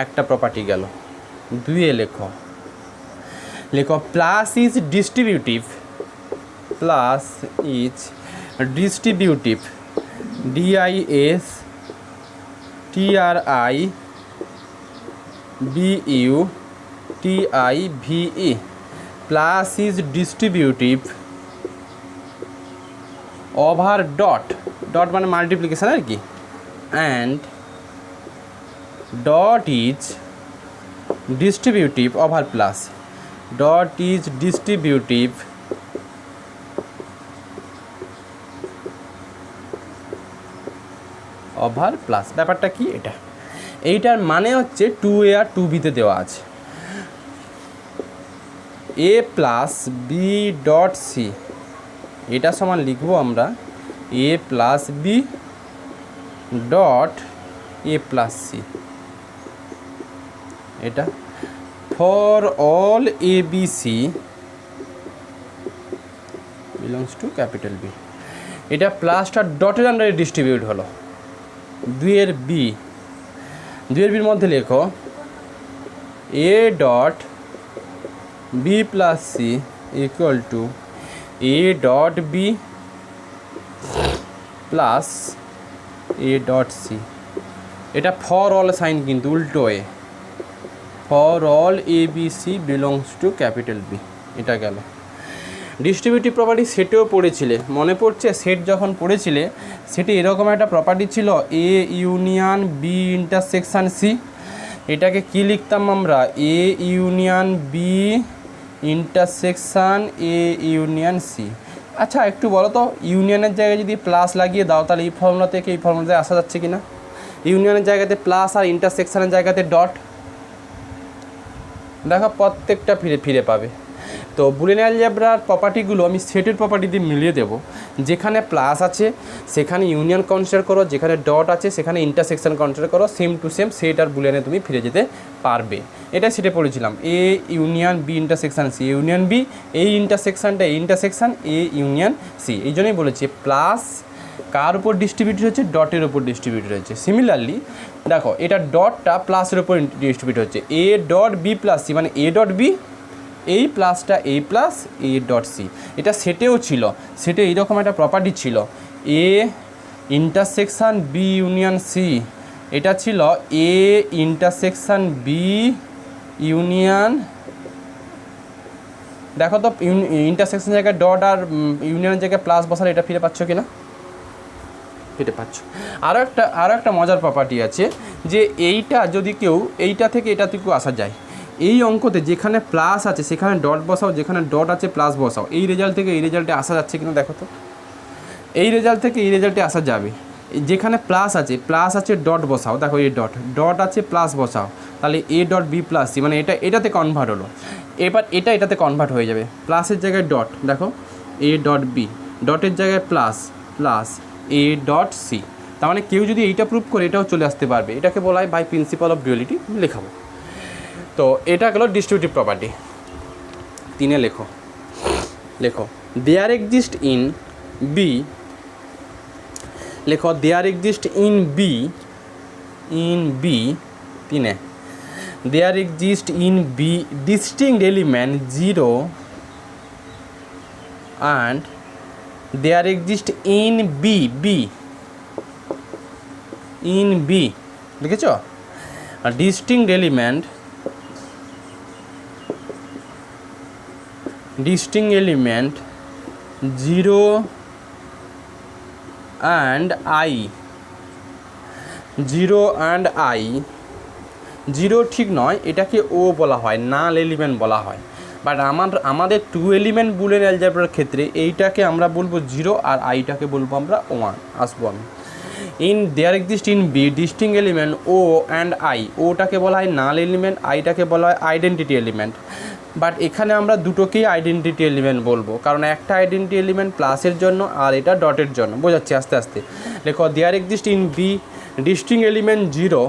একটা প্রপার্টি গেল। 2 লেখো লেখো plus is distributive, plus is distributive, DIS TRIBUTIVE, plus is distributive over dot, dot মানে মাল্টিপ্লিকেশান আর কি, and dot is distributive over plus, dot is distributive over plus. ব্যাপারটা কি এটা? এইটার মানে হচ্ছে 2A আর 2B তে দেওয়া আছে A plus B dot C, এটা সমান লিখবো আমরা A plus B dot A plus C। এটা for all ABC belongs to capital B। এটা প্লাসটা ডটের আন্ডারে ডিস্ট্রিবিউট হলো। 2 বির মধ্যে লেখো A dot B plus C equal to A dot B plus A dot C। এটা ফর অল সাইন কিন্তু উল্টো A, for all ABC belongs to capital B। এটা গেল। ডিস্ট্রিবিউটিভ প্রপার্টি সেটেও পড়েছিলে, মনে পড়ছে? সেট যখন পড়েছিলে সেটে এরকম একটা প্রপার্টি ছিল A union B intersection C। এটাকে কি লিখতাম আমরা? A union B intersection A union C। আচ্ছা একটু বলো তো, ইউনিয়নের জায়গায় যদি প্লাস লাগিয়ে দাও তাহলে এই ফর্মুলা থেকে এই ফর্মুলাতে আসা যাচ্ছে কি না? ইউনিয়নের জায়গাতে প্লাস আর ইন্টারসেকশানের জায়গাতে ডট, দেখো প্রত্যেকটা ফিরে পাবে। তো বুলিয়ান অ্যালজেব্রার প্রপার্টিগুলো আমি সেটের প্রপার্টি দিয়ে মিলিয়ে দেবো। যেখানে প্লাস আছে সেখানে ইউনিয়ন কনসিডার করো, যেখানে ডট আছে সেখানে ইন্টারসেকশন কনসিডার করো, সেম টু সেম সেট আর বুলিয়ানে তুমি ফিরে যেতে পারবে। এটা সেটে পড়েছিলাম A union B intersection C union B, এই ইন্টারসেকশানটা ইন্টারসেকশান A ইউনিয়ন C। এই জন্যই বলেছি প্লাস কার উপর ডিস্ট্রিবিউটেড হচ্ছে? ডটের উপর ডিস্ট্রিবিউটেড হচ্ছে। সিমিলারলি দেখো এটা ডটটা প্লাসের উপর ডিস্ট্রিবিউট হচ্ছে, A dot B plus C মানে A ডট B, এই প্লাসটা A plus A dot C। এটা সেটেও ছিল, সেটে এইরকম একটা প্রপার্টি ছিল A intersection B union C, এটা ছিল A ইন্টারসেকশান B ইউনিয়ন, দেখো তো ইন্টারসেকশন জায়গায় ডট আর ইউনিয়নের জায়গায় প্লাস বসালে এটা ফিরে পাচ্ছ কি না? ফিরে পাচ্ছ। আরও একটা মজার প্রপার্টি আছে যে এইটা যদি কেউ এইটা থেকে এটা থেকে আসা যায়, এই অঙ্কতে যেখানে প্লাস আছে সেখানে ডট বসাও, যেখানে ডট আছে প্লাস বসাও, এই রেজাল্ট থেকে এই রেজাল্টে আসা যাচ্ছে কিনা দেখো তো। এই রেজাল্ট থেকে এই রেজাল্টে আসা যাবে। যেখানে প্লাস আছে ডট বসাও, দেখো এই ডট আছে প্লাস বসাও, তাহলে A dot B plus C মানে এটাতে কনভার্ট হলো। এবার এটাতে কনভার্ট হয়ে যাবে। প্লাসের জায়গায় ডট, দেখো A ডট B, ডটের জায়গায় প্লাস A ডট C। তার মানে কেউ যদি এইটা প্রুভ করে এটাও চলে আসতে পারবে। এটাকে বলা হয় বাই প্রিন্সিপাল অফ ডুয়ালিটি। লেখাবো। তো এটা গেল ডিস্ট্রিবিউটিভ প্রপার্টি। 3 লেখো দেয়ার এক্সিস্ট ইন B, লেখো there exist in B 3 there exist in B distinct element 0 and there exist in B লিখেছ? Distinct element 0 and I, 0 and I, 0 ঠিক নয়, এটাকে ও বলা হয়, নাল এলিমেন্ট বলা হয়। বাট আমাদের 2 এলিমেন্ট বুলিয়ান অ্যালজেব্রার ক্ষেত্রে এইটাকে আমরা বলবো 0 আর আইটাকে বলবো আমরা 1। আসবো আমি। In there exist in B distinct element O and I, ওটাকে বলা হয় নাল এলিমেন্ট, আইটাকে বলা হয় আইডেন্টিটি এলিমেন্ট। বাট এখানে আমরা দুটোকেই আইডেন্টিটি এলিমেন্ট বলবো, কারণ একটা আইডেন্টিটি এলিমেন্ট প্লাসের জন্য আর এটা ডটের জন্য। বোঝাচ্ছি আস্তে আস্তে। লেখো there exist in B distinct element 0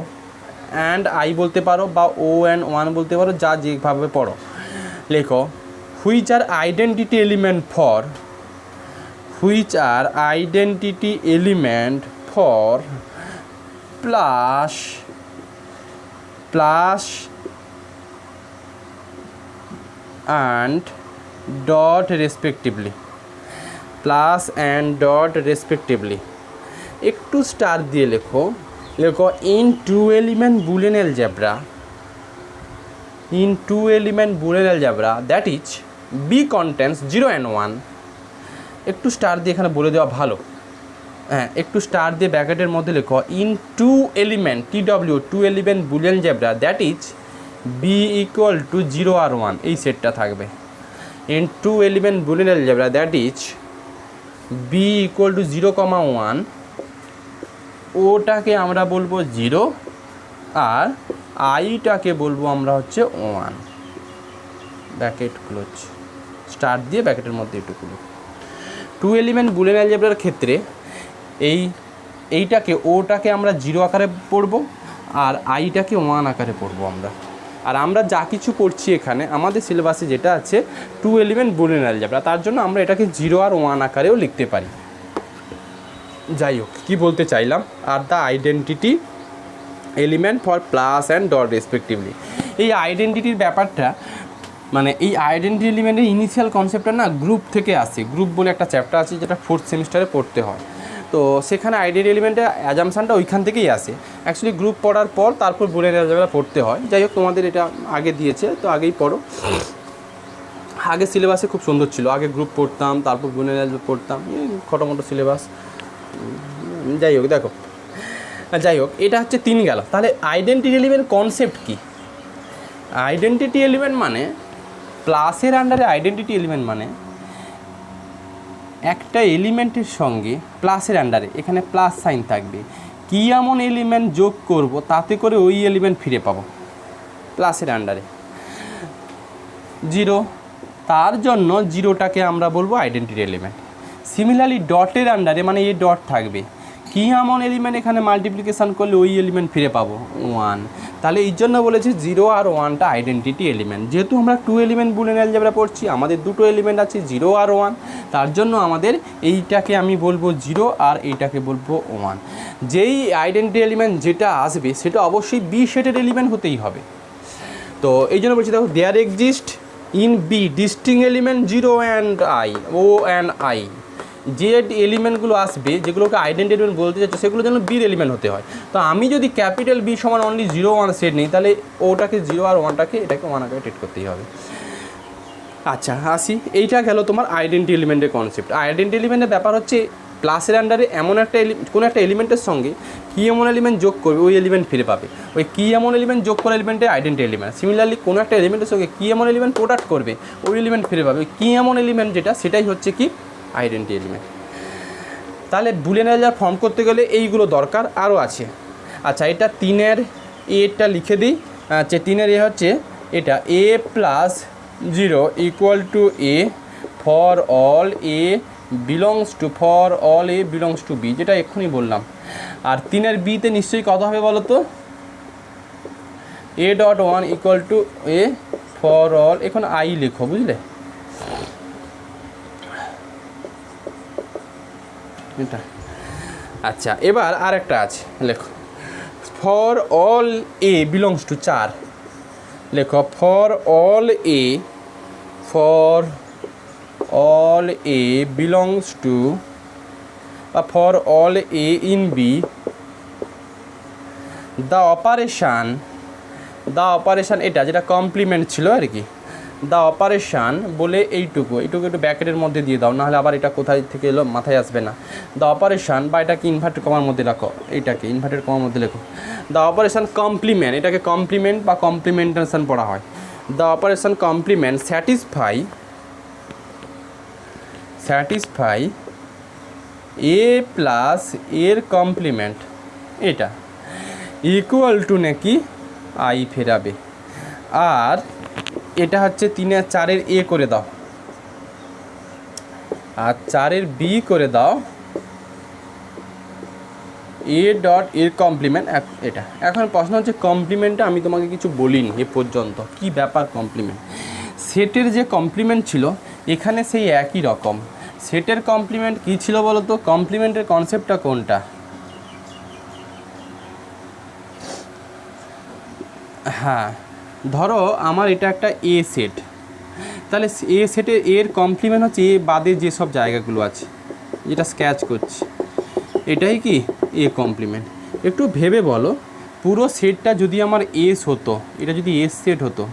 and I বলতে পারো বা O অ্যান্ড 1 বলতে পারো, যা যেভাবে পড়ো। লেখো which are identity element for plus plus and dot respectively, plus and dot respectively, একটু স্টার দিয়ে লেখো, in two element Boolean algebra, in two element Boolean algebra that is B contents 0 and 1, একটু স্টার দিয়ে এখানে বলে দেওয়া ভালো। হ্যাঁ, একটু স্টার দিয়ে ব্র্যাকেটের মধ্যে লেখো in two element TW two element Boolean algebra that is B equal to 0 আর 1, এই সেটটা থাকবে। In two element Boolean algebra that is B equal to 0, 1, ওটাকে আমরা বলবো 0 আর আইটাকে বলবো আমরা হচ্ছে 1, ব্র্যাকেট ক্লোজ, স্টার দিয়ে ব্র্যাকেটের মধ্যে এটুকুলো। টু এলিমেন্ট বুলিয়ান অ্যালজেব্রার ক্ষেত্রে এইটাকে ওটাকে আমরা 0 আকারে পড়বো আর আইটাকে 1 আকারে পড়বো আমরা। আর আমরা যা কিছু করছি এখানে আমাদের সিলেবাসে যেটা আছে টু এলিমেন্ট বুলিয়ান অ্যালজেব্রা, তার জন্য আমরা এটাকে 0 আর 1 আকারেও লিখতে পারি। যাই হোক, কী বলতে চাইলাম, are the identity element for plus and dot respectively, এই আইডেন্টিটির ব্যাপারটা মানে এই আইডেন্টিটি এলিমেন্টের ইনিশিয়াল কনসেপ্টটা না গ্রুপ থেকে আসে। গ্রুপ বলে একটা চ্যাপ্টার আছে যেটা 4th সেমিস্টারে পড়তে হয়, তো সেখানে আইডেন্টিটি এলিমেন্টের অ্যাজাম্পশানটা ওইখান থেকেই আসে। অ্যাকচুয়ালি গ্রুপ পড়ার পর তারপর বুলিয়ান অ্যালজেব্রা পড়তে হয়। যাই হোক, তোমাদের এটা আগে দিয়েছে তো আগেই পড়ো। আগে সিলেবাসে খুব সুন্দর ছিল, আগে গ্রুপ পড়তাম তারপর বুলিয়ান অ্যালজেব্রা পড়তাম, মোটো সিলেবাস। যাই হোক, দেখো, যাই হোক, এটা হচ্ছে 3 গেল। তাহলে আইডেন্টিটি এলিমেন্ট কনসেপ্ট কি? আইডেন্টিটি এলিমেন্ট মানে প্লাসের আন্ডারে আইডেন্টিটি এলিমেন্ট মানে একটা এলিমেন্টের সঙ্গে প্লাসের আন্ডারে এখানে প্লাস সাইন থাকবে, কী এমন এলিমেন্ট যোগ করব তাতে করে ওই এলিমেন্ট ফিরে পাবো প্লাসের আন্ডারে 0, তার জন্য 0টাকে আমরা বলবো আইডেন্টিটি এলিমেন্ট। সিমিলারলি ডটের আন্ডারে মানে এই ডট থাকবে, কী এমন এলিমেন্ট এখানে মাল্টিপ্লিকেশান করলে ওই এলিমেন্ট ফিরে পাবো 1, তাহলে এই জন্য বলেছি 0 আর 1টা আইডেন্টিটি এলিমেন্ট। যেহেতু আমরা টু এলিমেন্ট বুলিয়ান অ্যালজেব্রা পড়ছি, আমাদের দুটো এলিমেন্ট আছে 0 আর 1, তার জন্য আমাদের এইটাকে আমি বলবো 0 আর এইটাকে বলবো 1। যেই আইডেন্টিটি এলিমেন্ট যেটা আসবে সেটা অবশ্যই বি সেটের এলিমেন্ট হতেই হবে। তো এই জন্য বলছি, দেখো, there exist in B distinct element 0 and I, O and I, যে এলিমেন্টগুলো আসবে যেগুলোকে আইডেন্টিটি এলিমেন্ট বলতে চাচ্ছ সেগুলো যেন বির এলিমেন্ট হতে হয়। তো আমি যদি ক্যাপিটাল বি সমান অনলি 0 1 সেট নিই, তাহলে ওটাকে 0 আর 1টাকে এটাকে 1 আকারে ট্রিট করতেই হবে। আচ্ছা, আসি, এইটা গেল তোমার আইডেন্টিটি এলিমেন্টের কনসেপ্ট। আইডেন্টিটি এলিমেন্টের ব্যাপার হচ্ছে প্লাসের আন্ডারে এমন একটা কোনো একটা এলিমেন্টের সঙ্গে কী এমন এলিমেন্ট যোগ করবে ওই এলিমেন্ট ফিরে পাবে, ওই কী এমন এলিমেন্ট যোগ করা এলিমেন্টের আইডেন্টিটি এলিমেন্ট। সিমিলারলি কোনো একটা এলিমেন্টের সঙ্গে কী এমন এলিমেন্ট প্রোডাক্ট করবে ওই এলিমেন্ট ফিরে পাবে, ওই কী এমন এলিমেন্ট যেটা সেটাই হচ্ছে কি আইডেন্টিটি এলিমেন্ট। তাহলে বুলিয়ান অ্যালজেব্রা ফর্ম করতে গেলে এইগুলো দরকার, আরও আছে। আচ্ছা, এটা 3-এর এটা লিখে দিই। আচ্ছা, 3-এর হচ্ছে এটা a plus 0 equal to a for all a belongs to b, যেটা এক্ষুনি বললাম। আর 3-এর বিতে নিশ্চয়ই কত হবে বলো তো, a.1 equal to a for all, এখন i লেখো, বুঝলে এটা। আচ্ছা, এবার আর একটা আছে, লেখো for all A belongs to 4, লেখো for all A belongs to বা for all A in B the operation এটা যেটা কমপ্লিমেন্ট ছিল আর কি, দ্য অপারেশান বলে এইটুকু একটু ব্র্যাকেটের মধ্যে দিয়ে দাও, নাহলে আবার এটা কোথায় থেকে এলো মাথায় আসবে না। দ্য অপারেশান বা এটাকে ইনভার্টেড কমার মধ্যে রাখো, এইটাকে ইনভার্টেড কমার মধ্যে লেখো। দ্য অপারেশান কমপ্লিমেন্ট, এটাকে কমপ্লিমেন্ট বা কমপ্লিমেন্টেশন পড়া হয়। The operation complement satisfy a plus এর কমপ্লিমেন্ট এটা ইকুয়াল টু নাকি আই ফেরাবে। আর এটা হচ্ছে 3 আর 4-এর এ করে দাও আর 4-এর বি করে দাও, এ ডট এর কমপ্লিমেন্ট এটা। এখন প্রশ্ন হচ্ছে কমপ্লিমেন্টটা আমি তোমাকে কিছু বলিনি এ পর্যন্ত, কি ব্যাপার কমপ্লিমেন্ট। সেটের যে কমপ্লিমেন্ট ছিল এখানে সেই একই রকম। সেটের কমপ্লিমেন্ট কী ছিল বলো তো, কমপ্লিমেন্টের কনসেপ্টটা কোনটা? হ্যাঁ, ধরো আমার এটা একটা এ সেট, তাহলে এ সেটের এর কমপ্লিমেন্ট হচ্ছে এ বাদে যেসব জায়গাগুলো আছে, যেটা স্কেচ করছি এটাই কি এ কমপ্লিমেন্ট। একটু ভেবে বলো, পুরো সেটটা যদি আমার এস হতো, এটা যদি এস সেট হতো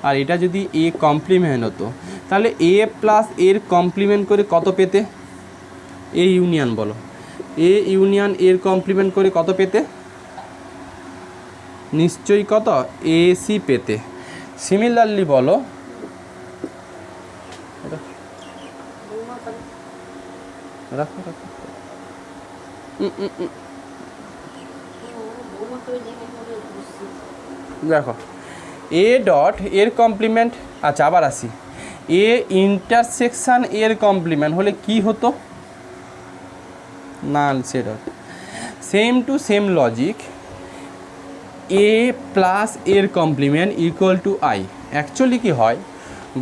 আর এটা যদি এ কমপ্লিমেন্ট হতো, তাহলে এ প্লাস এর কমপ্লিমেন্ট করে কত পেতে? এ ইউনিয়ন বলো, এ ইউনিয়ন এর কমপ্লিমেন্ট করে কত পেতে? নিশ্চয়ই কত? এসি পেতে। সিমিলারলি বলো, রাখো রাখো, দেখো এ ডট এর কমপ্লিমেন্ট, আচ্ছা আবার আসি, এ ইন্টারসেকশান এর কমপ্লিমেন্ট হলে কি হতো? নাল সেট হতো। Same to same logic, A plus এর complement equal to I. Actually কী হয়,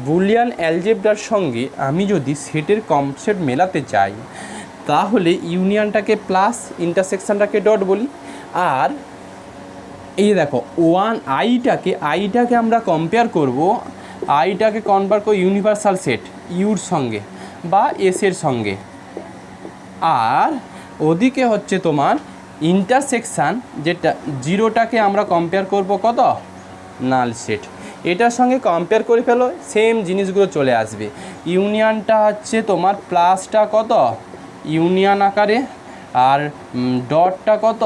বুলিয়ান অ্যালজেব্রার সঙ্গে আমি যদি সেটের কনসেপ্ট মেলাতে চাই, তাহলে ইউনিয়নটাকে প্লাস, ইন্টারসেকশানটাকে ডট বলি। আর এই দেখো ওয়ান আইটাকে আমরা কম্পেয়ার করব, আইটাকে কনভার্ট করব ইউনিভার্সাল সেট ইউর সঙ্গে বা এসের সঙ্গে, আর ওদিকে হচ্ছে তোমার ইন্টারসেকশান, যেটা জিরোটাকে আমরা কম্পেয়ার করব কত? Null set. এটার সঙ্গে কম্পেয়ার করে ফেলো, সেম জিনিসগুলো চলে আসবে। ইউনিয়নটা হচ্ছে তোমার প্লাসটা কত? ইউনিয়ন আকারে, আর ডটটা কত?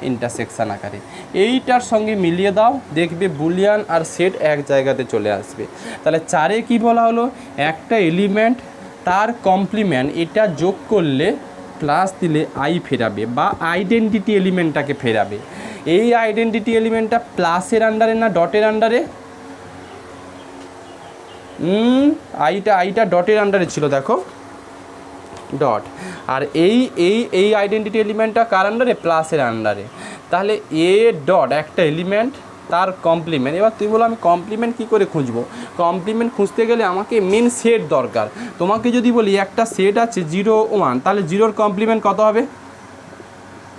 ইন্টারসেকশান আকারে। এইটার সঙ্গে মিলিয়ে দাও, দেখবে বুলিয়ান আর সেট এক জায়গাতে চলে আসবে। তাহলে চারে কি বলা হলো? একটা এলিমেন্ট তার কমপ্লিমেন্ট এটা যোগ করলে প্লাস দিলে আই ফেরাবে বা আইডেন্টিটি এলিমেন্টটাকে ফেরাবে। এই আইডেন্টিটি এলিমেন্টটা প্লাসের আন্ডারে না ডটের আন্ডারে? আইটা ডটের আন্ডারে ছিল, দেখো ডট। আর এই আইডেন্টিটি এলিমেন্টটা কার আন্ডারে? প্লাসের আন্ডারে। তাহলে এ ডট একটা এলিমেন্ট তার কমপ্লিমেন্ট। এবার তুই বলো আমি কমপ্লিমেন্ট কী করে খুঁজবো? কমপ্লিমেন্ট খুঁজতে গেলে আমাকে মেন সেট দরকার। তোমাকে যদি বলি একটা সেট আছে 0 1, তাহলে জিরোর কমপ্লিমেন্ট কত হবে?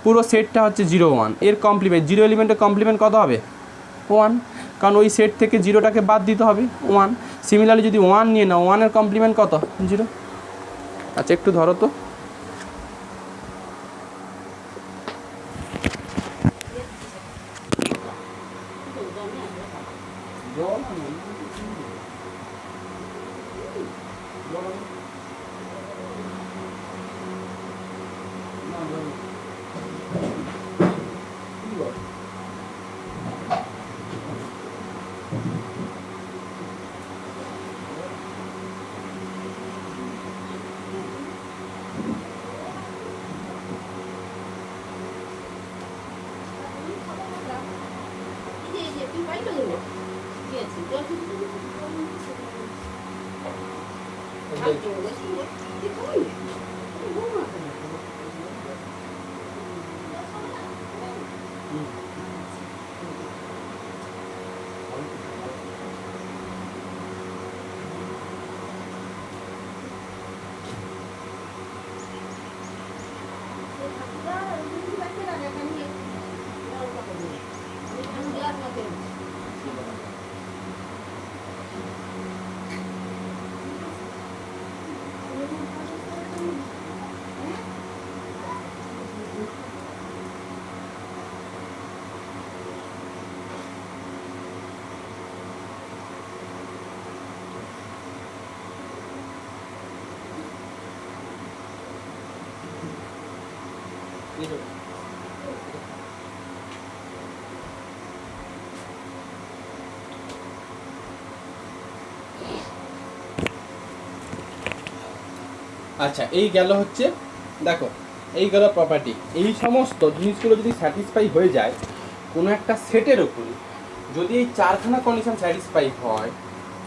পুরো সেটটা হচ্ছে 0 1, এর কমপ্লিমেন্ট, জিরো এলিমেন্টের কমপ্লিমেন্ট কত হবে? 1, কারণ ওই সেট থেকে জিরোটাকে বাদ দিতে হবে 1। সিমিলারলি যদি 1 নিয়ে নাও, 1-এর কমপ্লিমেন্ট কত? 0। আচ্ছা একটু ধরো তো, আচ্ছা এই গেল হচ্ছে, দেখো এই গেল প্রপার্টি। এই সমস্ত জিনিসগুলো যদি স্যাটিসফাই হয়ে যায় কোনো একটা সেটের ওপরে, যদি এই চারখানা কন্ডিশন স্যাটিসফাই হয়,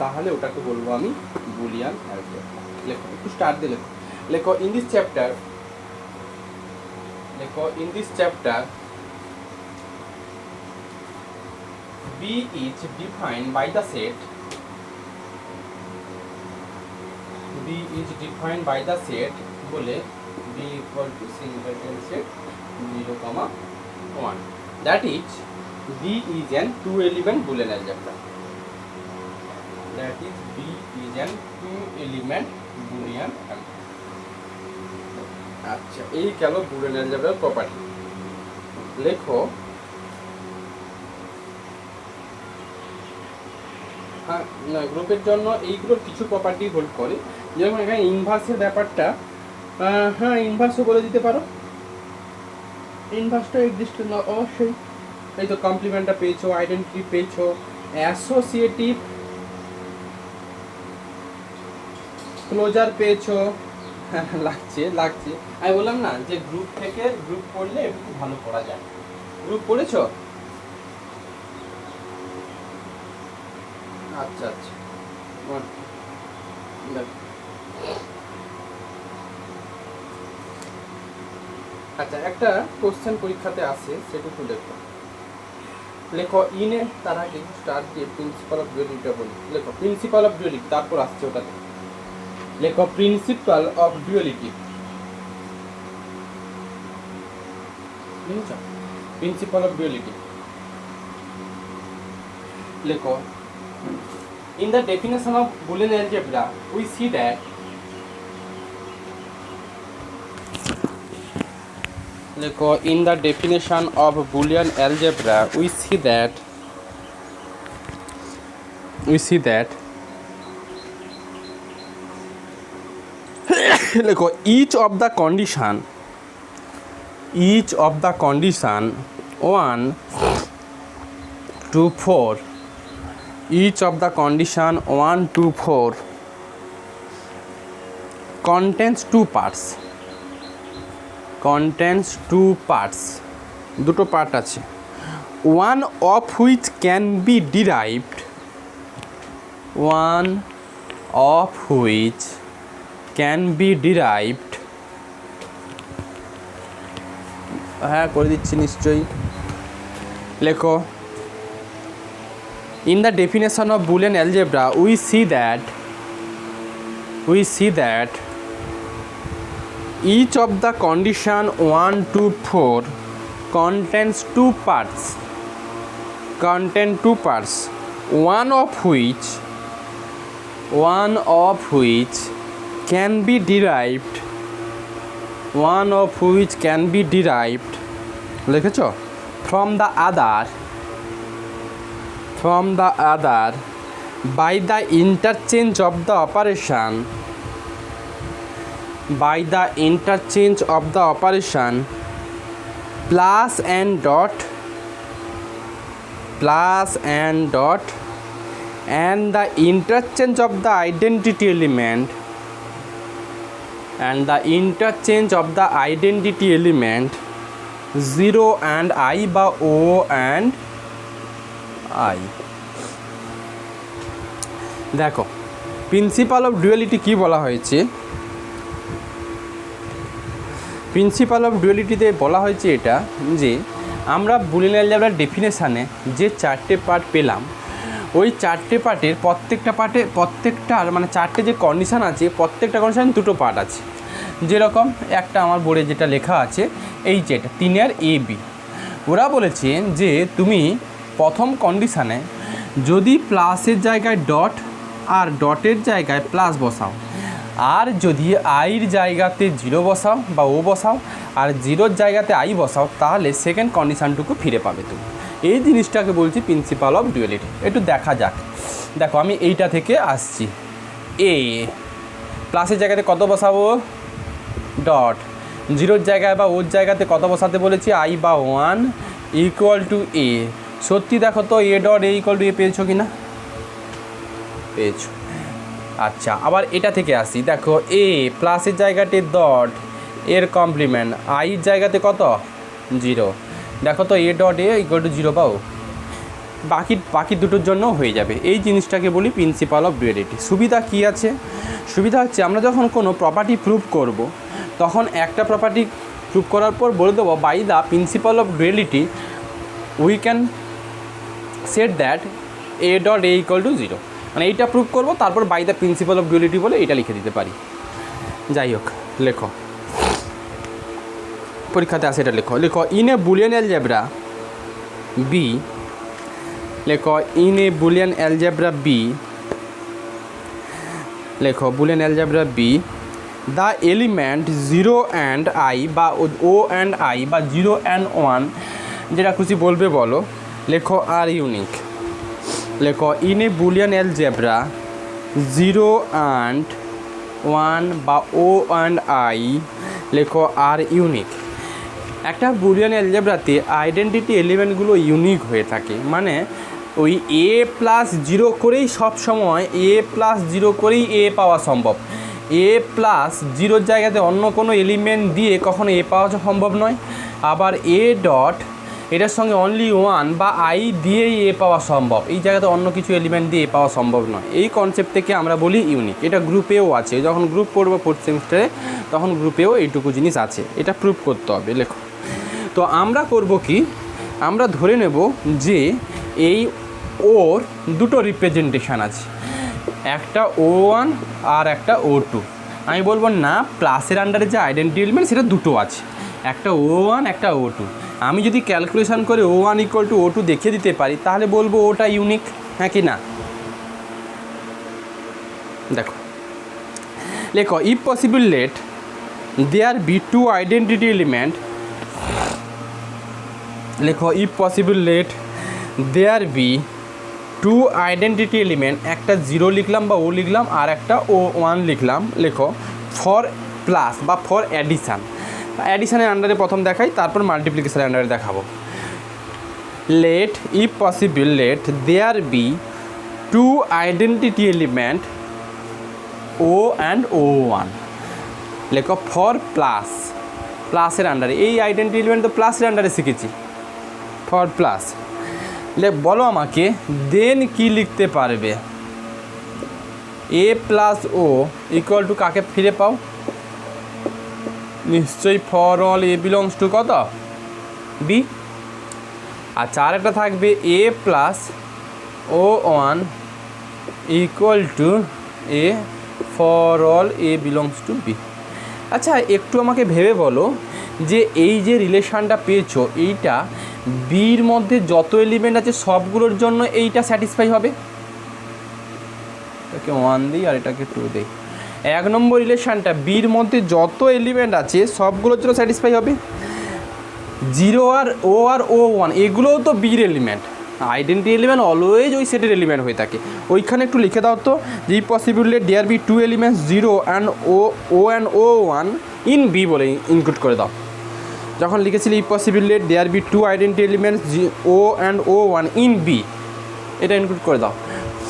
তাহলে ওটাকে বলবো আমি বুলিয়ান অ্যালজেব্রা। লেখো, একটু স্টার্ট দিয়ে লেখো। লেখো in this chapter B is defined by the set বলে B equal to singleton set 0, 1, that is B is an two element Boolean algebra. That is B is an two element Boolean algebra. আচ্ছা, এই গেল Boolean অ্যালজেব্রার property. লেখো হ্যাঁ না, গ্রুপের জন্য এইগুলোর কিছু প্রপার্টি হোল্ড করে, যেমন এখানে ইনভার্সের ব্যাপারটা, হ্যাঁ ইনভার্সও বলে দিতে পারো। ইনভার্সটা এক্সিস্ট না অবশ্যই, এই তো কমপ্লিমেন্টটা পেয়েছো, আইডেন্টিটি পেয়েছো, অ্যাসোসিয়েটিভ ক্লোজার পেয়েছো। লাগছে আমি বললাম না যে গ্রুপ থেকে গ্রুপ পড়লে একটু ভালো পড়া যায়। গ্রুপ পড়েছো? আচ্ছা আচ্ছা, আচ্ছা একটা কোশ্চেন পরীক্ষাতে আসে, সেটুকু লেখো। লেখো ইনে, তার আগে স্টার্ট দিয়ে প্রিন্সিপাল অফ ডুয়ালিটিটা বলি। লেখো প্রিন্সিপাল অফ ডুয়ালিটি, তারপর আসছে ওটাতে। লেখো principal of duality. Principal of duality লেখো, in the definition of Boolean algebra we see that লেখো in the definition of Boolean algebra we see that লেখো each of the condition 1 to 4, each of the condition 1 to 4 contains two parts, দুটো part আছে, one of which can be derived হ্যাঁ করে দিচ্ছি নিশ্চয়ই। লেখো in the definition of Boolean algebra we see that each of the condition 1 to 4 contains two parts, one of which can be derived লিখেছো from the other by the interchange of the operation plus and dot and the interchange of the identity element 0 and I বা O and I। দেখো principal of duality কি বলা হয়েছে, principal of ডুয়ালিটিতে বলা হয়েছে এটা যে আমরা বুলিয়ান অ্যালজেব্রার ডেফিনেশানে যে চারটে পার্ট পেলাম, ওই চারটে পার্টের প্রত্যেকটার মানে চারটে যে কন্ডিশান আছে, প্রত্যেকটা কন্ডিশান দুটো পার্ট আছে। যেরকম একটা আমার বোর্ডে যেটা লেখা আছে এই যেটা 3 AB, ওরা বলেছে যে তুমি প্রথম কন্ডিশানে যদি প্লাসের জায়গায় ডট আর ডটের জায়গায় প্লাস বসাও, আর যদি আইর জায়গাতে 0 বসাও বা ও বসাও, আর 0-র জায়গাতে আই বসাও, তাহলে সেকেন্ড কন্ডিশানটুকু ফিরে পাবে তুমি। এই জিনিসটাকে বলছি প্রিন্সিপাল অফ ডুয়ালিটি। একটু দেখা যাক। দেখো আমি এইটা থেকে আসছি, এ প্লাসের জায়গাতে কত বসাবো ডট, 0-র জায়গায় বা ওর জায়গাতে কত বসাতে বলেছি আই বা 1 ইকুয়াল টু এ। সত্যি দেখো তো A dot A equal to A পেয়েছো কি না? পেয়েছো। আচ্ছা আবার এটা থেকে আসি, দেখো এ প্লাসের জায়গাতে ডট এর কমপ্লিমেন্ট, আইয়ের জায়গাতে কত 0, দেখো তো A dot A equal to 0 পাও, বাকি দুটোর জন্য হয়ে যাবে। এই জিনিসটাকে বলি প্রিন্সিপাল অফ ডুয়ালিটি। সুবিধা কি আছে? সুবিধা হচ্ছে আমরা যখন কোনো প্রপার্টি প্রুভ করব, তখন একটা প্রপার্টি প্রুভ করার পর বলে দেবো by the principle of duality we can set that a dot A equal to 0, মানে এইটা প্রুভ করবো, তারপর by the principle of duality বলে এটা লিখে দিতে পারি। যাই হোক লেখো, পরীক্ষাতে আসে এটা লেখো। In a Boolean algebra B লেখো in a Boolean algebra B, লেখো Boolean algebra B the element 0 and I বা ও অ্যান্ড আই বা 0 অ্যান্ড 1 যেটা খুশি বলবে বলো, লেখো আর ইউনিক। লেখো in a Boolean algebra 0 and 1 বা ও অ্যান্ড আই, লেখো আর ইউনিক। একটা বুলিয়ান অ্যালজেব্রাতে আইডেন্টিটি এলিমেন্টগুলো ইউনিক হয়ে থাকে, মানে ওই এ প্লাস 0 করেই সব সময় এ প্লাস 0 করেই এ পাওয়া সম্ভব। এ প্লাস 0 জায়গাতে অন্য কোনো এলিমেন্ট দিয়ে কখনো এ পাওয়া সম্ভব নয়। আবার এ ডট এটার সঙ্গে অনলি 1 বা আই দিয়েই এ পাওয়া সম্ভব, এই জায়গাতে অন্য কিছু এলিমেন্ট দিয়ে এ পাওয়া সম্ভব নয়। এই কনসেপ্ট থেকে আমরা বলি ইউনিক। এটা গ্রুপেও আছে, যখন গ্রুপ পড়বো 4th সেমিস্টারে তখন গ্রুপেও এইটুকু জিনিস আছে, এটা প্রুভ করতে হবে। লেখো, তো আমরা করব কি, আমরা ধরে নেব যে এই ওর দুটো রিপ্রেজেন্টেশান আছে, একটা O1 আর একটা O2। আমি বলবো না প্লাসের আন্ডারে যে আইডেন্টিটি এলিমেন্ট সেটা দুটো আছে, একটা O1 একটা O2। আমি যদি ক্যালকুলেশন করে O1 = O2 দেখিয়ে দিতে পারি তাহলে বলবো ওটা ইউনিক, হ্যাঁ কি না? দেখো, লেখো if possible let there be two identity element, লেখো if possible let there be two identity element, একটা 0 লিখলাম বা ও লিখলাম আর একটা O1 লিখলাম। লেখো ফর প্লাস বা ফর অ্যাডিশান, অ্যাডিশানের আন্ডারে প্রথম দেখাই, তারপর মাল্টিপ্লিকেশনের আন্ডারে দেখাবো। Let if possible let there be two identity element O and O1, লেখো ফর প্লাস, প্লাসের আন্ডারে। এই আইডেন্টিটি এলিমেন্ট তো প্লাসের আন্ডারে শিখেছি, ফর প্লাস। বলো আমাকে দেন কি লিখতে পারবে? A plus O equal to কাকে ফিরে পাও? নিশ্চয়ই for all A belongs to কত? বি। আচ্ছা, আরেকটা থাকবে A plus O1 equal to A for all A belongs to B. আচ্ছা, একটু আমাকে ভেবে বলো যে এই যে রিলেশানটা পেয়েছো, এইটা বির মধ্যে যত এলিমেন্ট আছে সবগুলোর জন্য এইটা স্যাটিসফাই হবে? এটাকে 1 দিই আর এটাকে 2 দিই। 1 নম্বর রিলেশানটা বির মধ্যে যত এলিমেন্ট আছে সবগুলোর জন্য স্যাটিসফাই হবে। 0 আর O1 এগুলোও তো বির এলিমেন্ট, আইডেন্টিটি এলিমেন্ট অলওয়েজ ওই সেটের এলিমেন্ট হয়ে থাকে। ওইখানে একটু লিখে দাও তো যে possible there be two elements 0 and O and O1 in B বলে ইনক্লুড করে দাও। যখন লিখেছিলি possible there be two identity elements O and O1 in B, এটা ইনক্লুড করে দাও।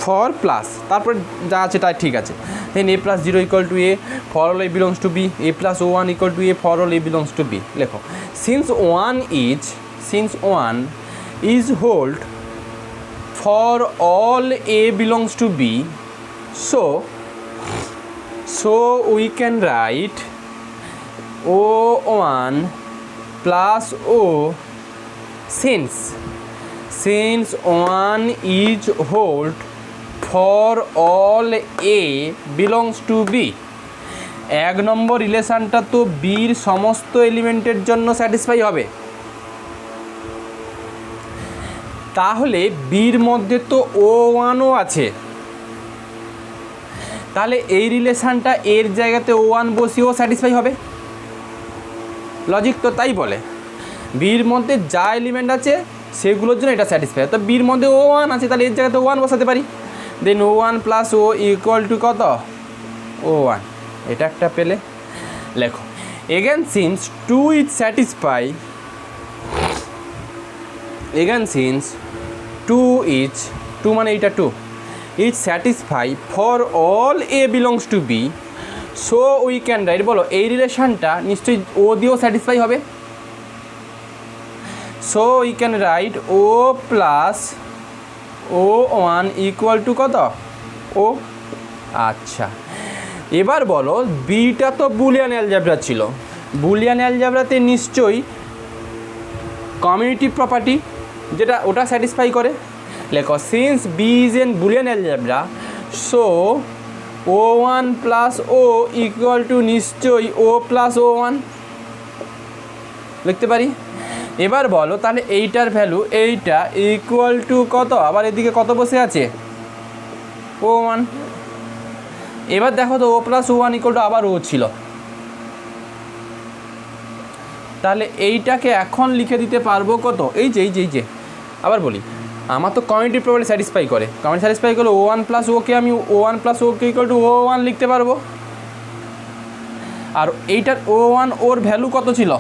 ফর প্লাস, তারপর যা আছে তাই ঠিক আছে। Then A plus 0 equal to A for all A belongs to B, A plus O1 equal to A for all A belongs to B. লেখো since one is hold for all a belongs to b, so we can write O1 plus O since 1 is hold for all a belongs to b। 1 নম্বর রিলেশানটা তো বির সমস্ত এলিমেন্টের জন্য satisfy হবে, তাহলে বির মধ্যে তো O1ও আছে, তাহলে এই রিলেশানটা এর জায়গাতে O1 বসিয়েও স্যাটিসফাই হবে। লজিক তো তাই বলে, বির মধ্যে যা এলিমেন্ট আছে সেগুলোর জন্য এটা স্যাটিসফাই। তো বির মধ্যে O1 আছে, তাহলে এর জায়গাতে O1 বসাতে পারি। Then O1 plus O equal to কত? O1। এটা একটা পেলে। লেখো again since 2 is satisfy, again since 2 is 2 মানে এইটা 2 is satisfy for all A belongs to B, so we can write. বলো এই রিলেশানটা নিশ্চয়ই ও দিয়েও স্যাটিসফাই হবে, so we can write O plus O1 equal to কত? ও। আচ্ছা, এবার বলো বিটা তো বুলিয়ান অ্যালজেব্রা ছিল, বুলিয়ান অ্যালজেব্রাতে নিশ্চয়ই কমিউনিটিভ প্রপার্টি যেটা ওটা স্যাটিসফাই করে। লেখো since B is an Boolean algebra, so O1 plus O equal to নিশ্চয়ই ও প্লাস O1 লিখতে পারি। এবার বলো তাহলে এইটার ভ্যালু এইটা ইকুয়াল টু কত, আবার এদিকে কত বসে আছে O1। এবার দেখো তো O plus O1 equal two আবার ও ছিল, তাহলে এইটাকে এখন লিখে দিতে পারবো কত, এই যে আবার বলি আমার তো কমিউনিটি প্রপার্টি স্যাটিসফাই করে, কমিউনিটি স্যাটিসফাই করলে O1 প্লাস ওকে আমি O1 plus okay equal to O1 লিখতে পারবো। আর এইটার O1 ওর ভ্যালু কত ছিল,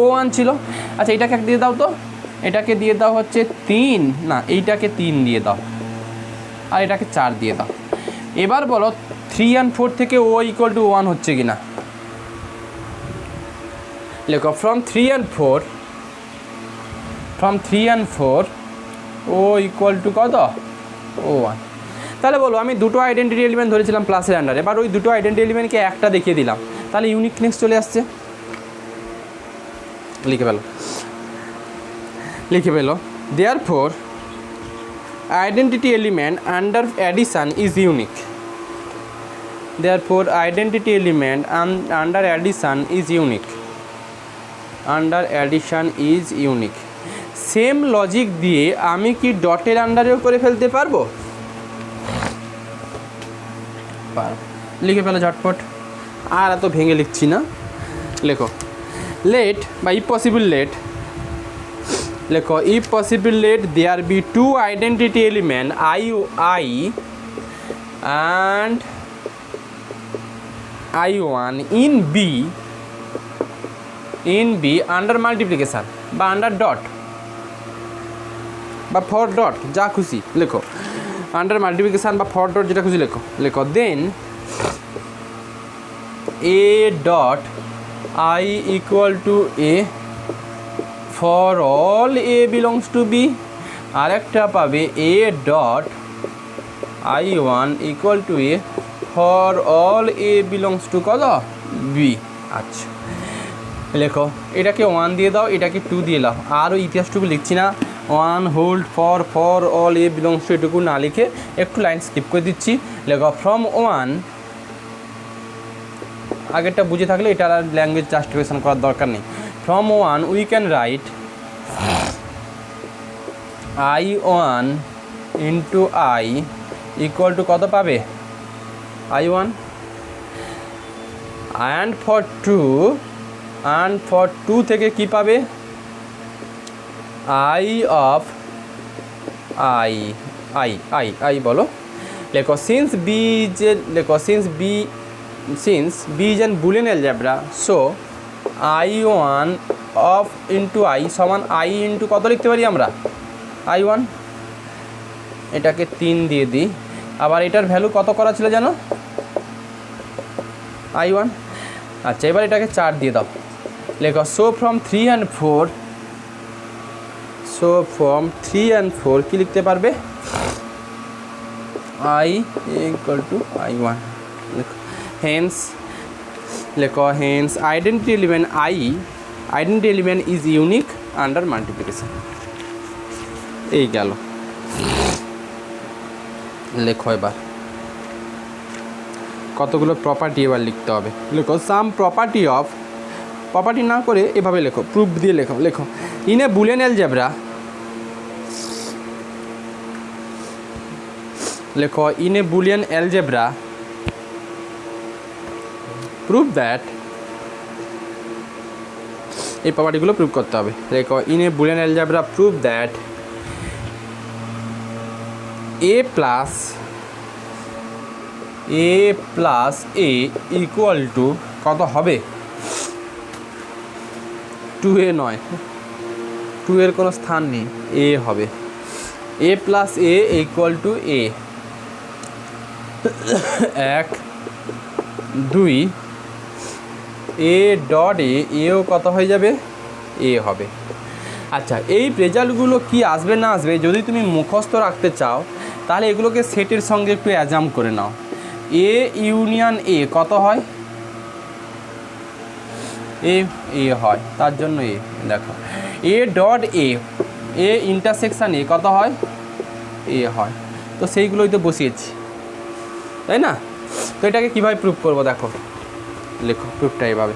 O1 ছিল। আচ্ছা এটাকে দিয়ে দাও তো, এটাকে দিয়ে দাও হচ্ছে 3, না এইটাকে 3 দিয়ে দাও আর এটাকে 4 দিয়ে দাও। এবার বলো 3 and 4 থেকে O ইকুয়াল টু 1 হচ্ছে কি না, লেখো from 3 and 4 O equal to কত O1। তাহলে বলো আমি দুটো আইডেন্টিটি এলিমেন্ট ধরেছিলাম প্লাসের আন্ডারে, এবার ওই দুটো আইডেন্টিটি এলিমেন্টকে একটা দেখিয়ে দিলাম, তাহলে ইউনিকনেস চলে আসছে। লিখে ফেলো therefore identity element under addition is unique, therefore identity element under addition is unique। Same logic দিয়ে আমি কি ডটের আন্ডারেও করে ফেলতে পারবো, লিখে ফেলো ঝটপট, আর এত ভেঙে লিখছি না। লেখো লেট বা ইফ পসিবল লেট, লেখো if possible let there be two identity element I and I1 in B under multiplication বা আন্ডার ডট বা ফর ডট যা খুশি লেখো, আন্ডার মাল্টিপ্লিকেশান বা ফর ডট যেটা খুশি লেখো দেন A dot I equal to A for all A belongs to B, আর একটা পাবে A dot I1 equal to A for all A belongs to কত B। আচ্ছা লেখো এটাকে 1 দিয়ে দাও, এটাকে 2 দিয়ে দাও, আর ওই ইতিহাসটুকু লিখছি না, 1 hold for all A belongs two এটুকু না লিখে একটু লাইন স্কিপ করে দিচ্ছি। লেখো ফ্রম 1, আগেরটা বুঝে থাকলে এটা আর ল্যাঙ্গুয়েজ জাস্টিফিকেশন করার দরকার নেই। From 1 we can right I1 into I equal to কত পাবে I1, অ্যান্ড ফর 2 থেকে কি পাবে I of I বলো। লেখো since B is an Boolean algebra, so I1 of into I সমান I ইন্টু কত লিখতে পারি আমরা I1, এটাকে 3 দিয়ে দিই, আবার এটার ভ্যালু কত করা ছিল জানো I1। আচ্ছা এবার এটাকে 4 দিয়ে দাও, লেখো সো ফ্রম 3 and 4 কি লিখতে পারবে I equal to I1। hence identity element is unique under multiplication। এই গেল, লেখো এবার কতগুলো প্রপার্টি এবার লিখতে হবে। লেখো সাম প্রপার্টি না করে এভাবে লেখো, প্রুফ দিয়ে লেখো ইন এ বুলিয়ান অ্যালজেব্রা, লেখো in a Boolean algebra prove that, এই প্রপার্টিগুলো প্রুভ করতে হবে। লেখো in a Boolean algebra prove that a plus a equal to কত হবে 2a নয়, 2 এর কোনো স্থান নেই, a হবে a plus a equal to a, 1 2 a dot এও কত হয়ে যাবে a হবে। আচ্ছা এই রেজাল্টগুলো কি আসবে না আসবে যদি তুমি মুখস্থ রাখতে চাও তাহলে এগুলোকে সেটের সঙ্গে একটু অ্যাজাম করে নাও। A ইউনিয়ন A কত হয় A হয়, তার জন্য A দেখো A dot A intersection A কত হয় A হয়, তো সেইগুলোই তো বসিয়েছি তাই না। তো এটাকে কীভাবে প্রুভ করবো দেখো, লেখো প্রুফটা এভাবে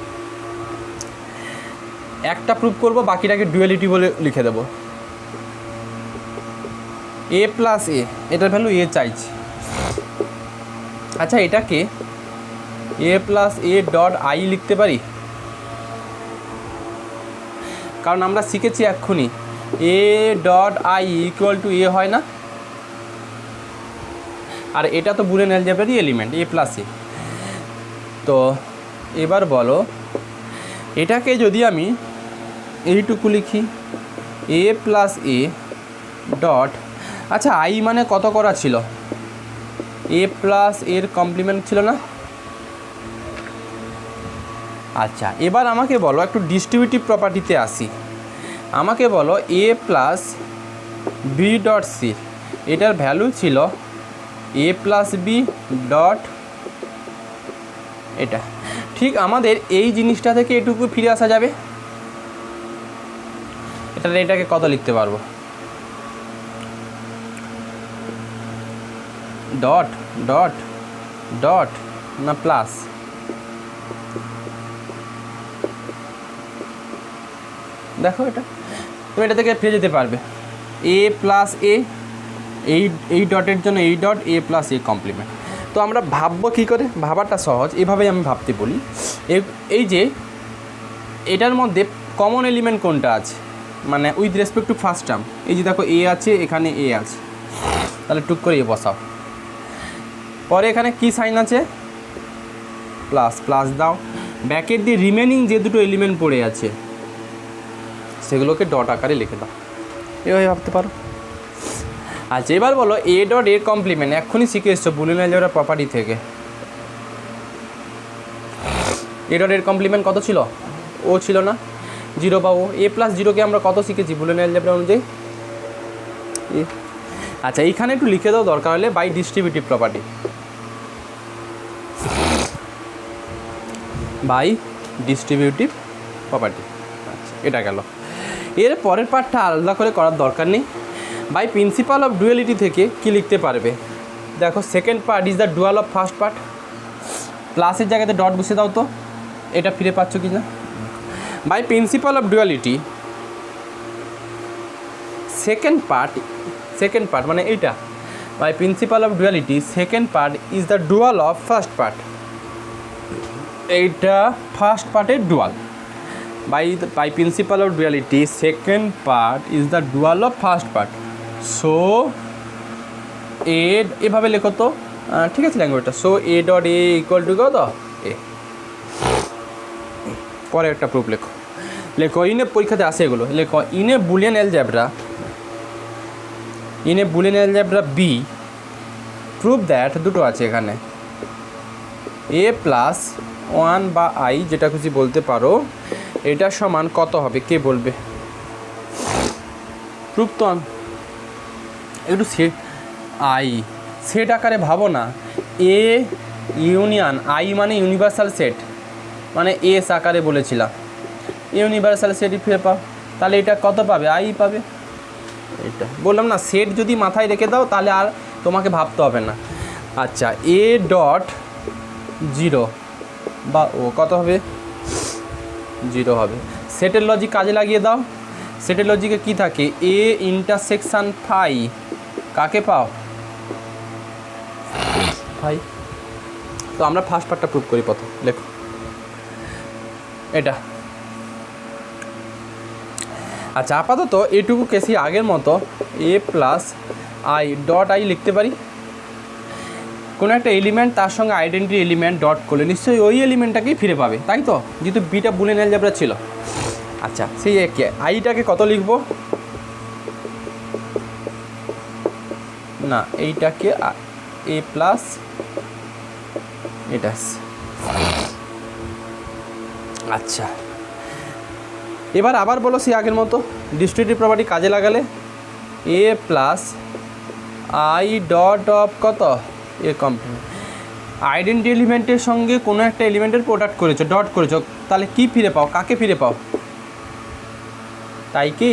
একটা প্রুভ করব, বাকিটাকে ডুয়ালিটি বলে লিখে দেবো। এ প্লাস এ, এটার ভ্যালু এ চাইছি। আচ্ছা, এটাকে A plus A dot I লিখতে পারি, কারণ আমরা শিখেছি এক্ষুনি A dot I equal to A হয় না, আর এটা তো বুলিয়ান অ্যালজেব্রারই এলিমেন্ট এ প্লাস এ। তো এবার বলো, এটাকে যদি আমি এইটুকু লিখি এ প্লাস এ ডট, আচ্ছা আই মানে কত করা ছিল, এ প্লাস এর কমপ্লিমেন্ট ছিল না? আচ্ছা, এবার আমাকে বলো একটু ডিস্ট্রিবিউটিভ প্রপার্টিতে আসি। আমাকে বলো এ প্লাস বি ডট সি, এটার ভ্যালু ছিল এ প্লাস বি ডট এটা। ঠিক আমাদের এই জিনিসটা থেকে এটুকু ফিরে আসা যাবে। এটাকে কত লিখতে পারবো, ডট ডট ডট না প্লাস? দেখো এটা তুমি এটা থেকে ফিরে যেতে পারবে, এ প্লাস এ, এই ডটের জন্য এই dot, A plus A complement. তো আমরা ভাববো কী করে, ভাবাটা সহজ, এভাবেই আমি ভাবতে বলি। এই যে এটার মধ্যে কমন এলিমেন্ট কোনটা আছে, মানে with respect to first term. এই যে দেখো এ আছে, এখানে এ আছে, তাহলে টুক করে এ বসাও। পরে এখানে কি সাইন আছে, প্লাস, প্লাস দাও। ব্যাকেট দিয়ে রিমেনিং যে দুটো এলিমেন্ট পড়ে আছে সেগুলোকে ডট আকারে লিখে দাও, এভাবে ভাবতে পারো। আচ্ছা, এবার বলো এ ডট এর কমপ্লিমেন্ট, এক্ষুনি শিখে এসছো বুলিয়ান অ্যালজেব্রা প্রপার্টি থেকে। এ ডট এর কমপ্লিমেন্ট কত ছিল, ও ছিল না, 0 বা ও। এ প্লাস 0কে আমরা কত শিখেছি বুলিয়ান অ্যালজেব্রা অনুযায়ী, এ। আচ্ছা, এইখানে একটু লিখে দাও দরকার হলে, by distributive property, by distributive property. আচ্ছা, এটা গেল। এর পরের পার্টটা আলাদা করে করার দরকার নেই। বাই প্রিন্সিপাল অফ ডুয়ালিটি থেকে কি লিখতে পারবে, দেখো second part is the dual of first part. প্লাসের জায়গাতে ডট বসে দাও তো, এটা ফিরে পাচ্ছ কি না। By principle of duality second part মানে এইটা, by principle of duality second part is the dual of first part. এইটা ফার্স্ট পার্টের dual. By principle of duality second part is the dual of first part. So A, এভাবে লেখো তো, ঠিক আছে ল্যাঙ্গুয়েজটা। So A dot A equal to কত, A. পরে একটা প্রুফ লেখো ইনে পরীক্ষাতে আসে এগুলো, লেখো in a Boolean algebra B proof that, দুটো আছে এখানে, এ প্লাস 1 বা আই যেটা খুশি বলতে পারো, এটা সমান কত হবে কে বলবে? প্রুফ তো একটু সেট আকারে ভাবো না। এ ইউনিয়ন আই মানে ইউনিভার্সাল সেট, মানে এস আকারে বলেছিলাম ইউনিভার্সাল সেটই ফিরে পাও, তাহলে এটা কত পাবে, আই পাবে। এটা বললাম না, সেট যদি মাথায় রেখে দাও তাহলে আর তোমাকে ভাবতে হবে না। আচ্ছা, এ ডট 0 বা ও কত হবে, 0 হবে। সেটের লজিক কাজে লাগিয়ে দাও। সেটের লজিকে কি থাকে, এ ইন্টারসেকশন ফাই কাকে পাও, ফাই। তো আমরা ফার্স্ট পার্টটা প্রুভ করি প্রথম, লেখো এটা। আচ্ছা, আপাতত এটুকু কেসি আগের মতো এ প্লাস আই ডট আই লিখতে পারি। কোনো একটা এলিমেন্ট তার সঙ্গে আইডেন্টি এলিমেন্ট ডট করলে নিশ্চয়ই ওই এলিমেন্টটাকেই ফিরে পাবে, তাই তো, যেহেতু বিটা বুলিয়ান অ্যালজেব্রা ছিল। আচ্ছা, সেই একে আইটাকে কত লিখব না, এইটাকে এ প্লাস এটা। আচ্ছা, এবার আবার বলো সেই আগের মতো ডিস্ট্রিবিউটিভ প্রপার্টি কাজে লাগালে এ প্লাস আই ডট অফ কত, এ কমপ্লিমেন্ট। আইডেন্টি এলিমেন্টের সঙ্গে কোনো একটা এলিমেন্টের প্রোডাক্ট করেছো, ডট করেছো, তাহলে কি ফিরে পাও, কাকে ফিরে পাও? তাই কি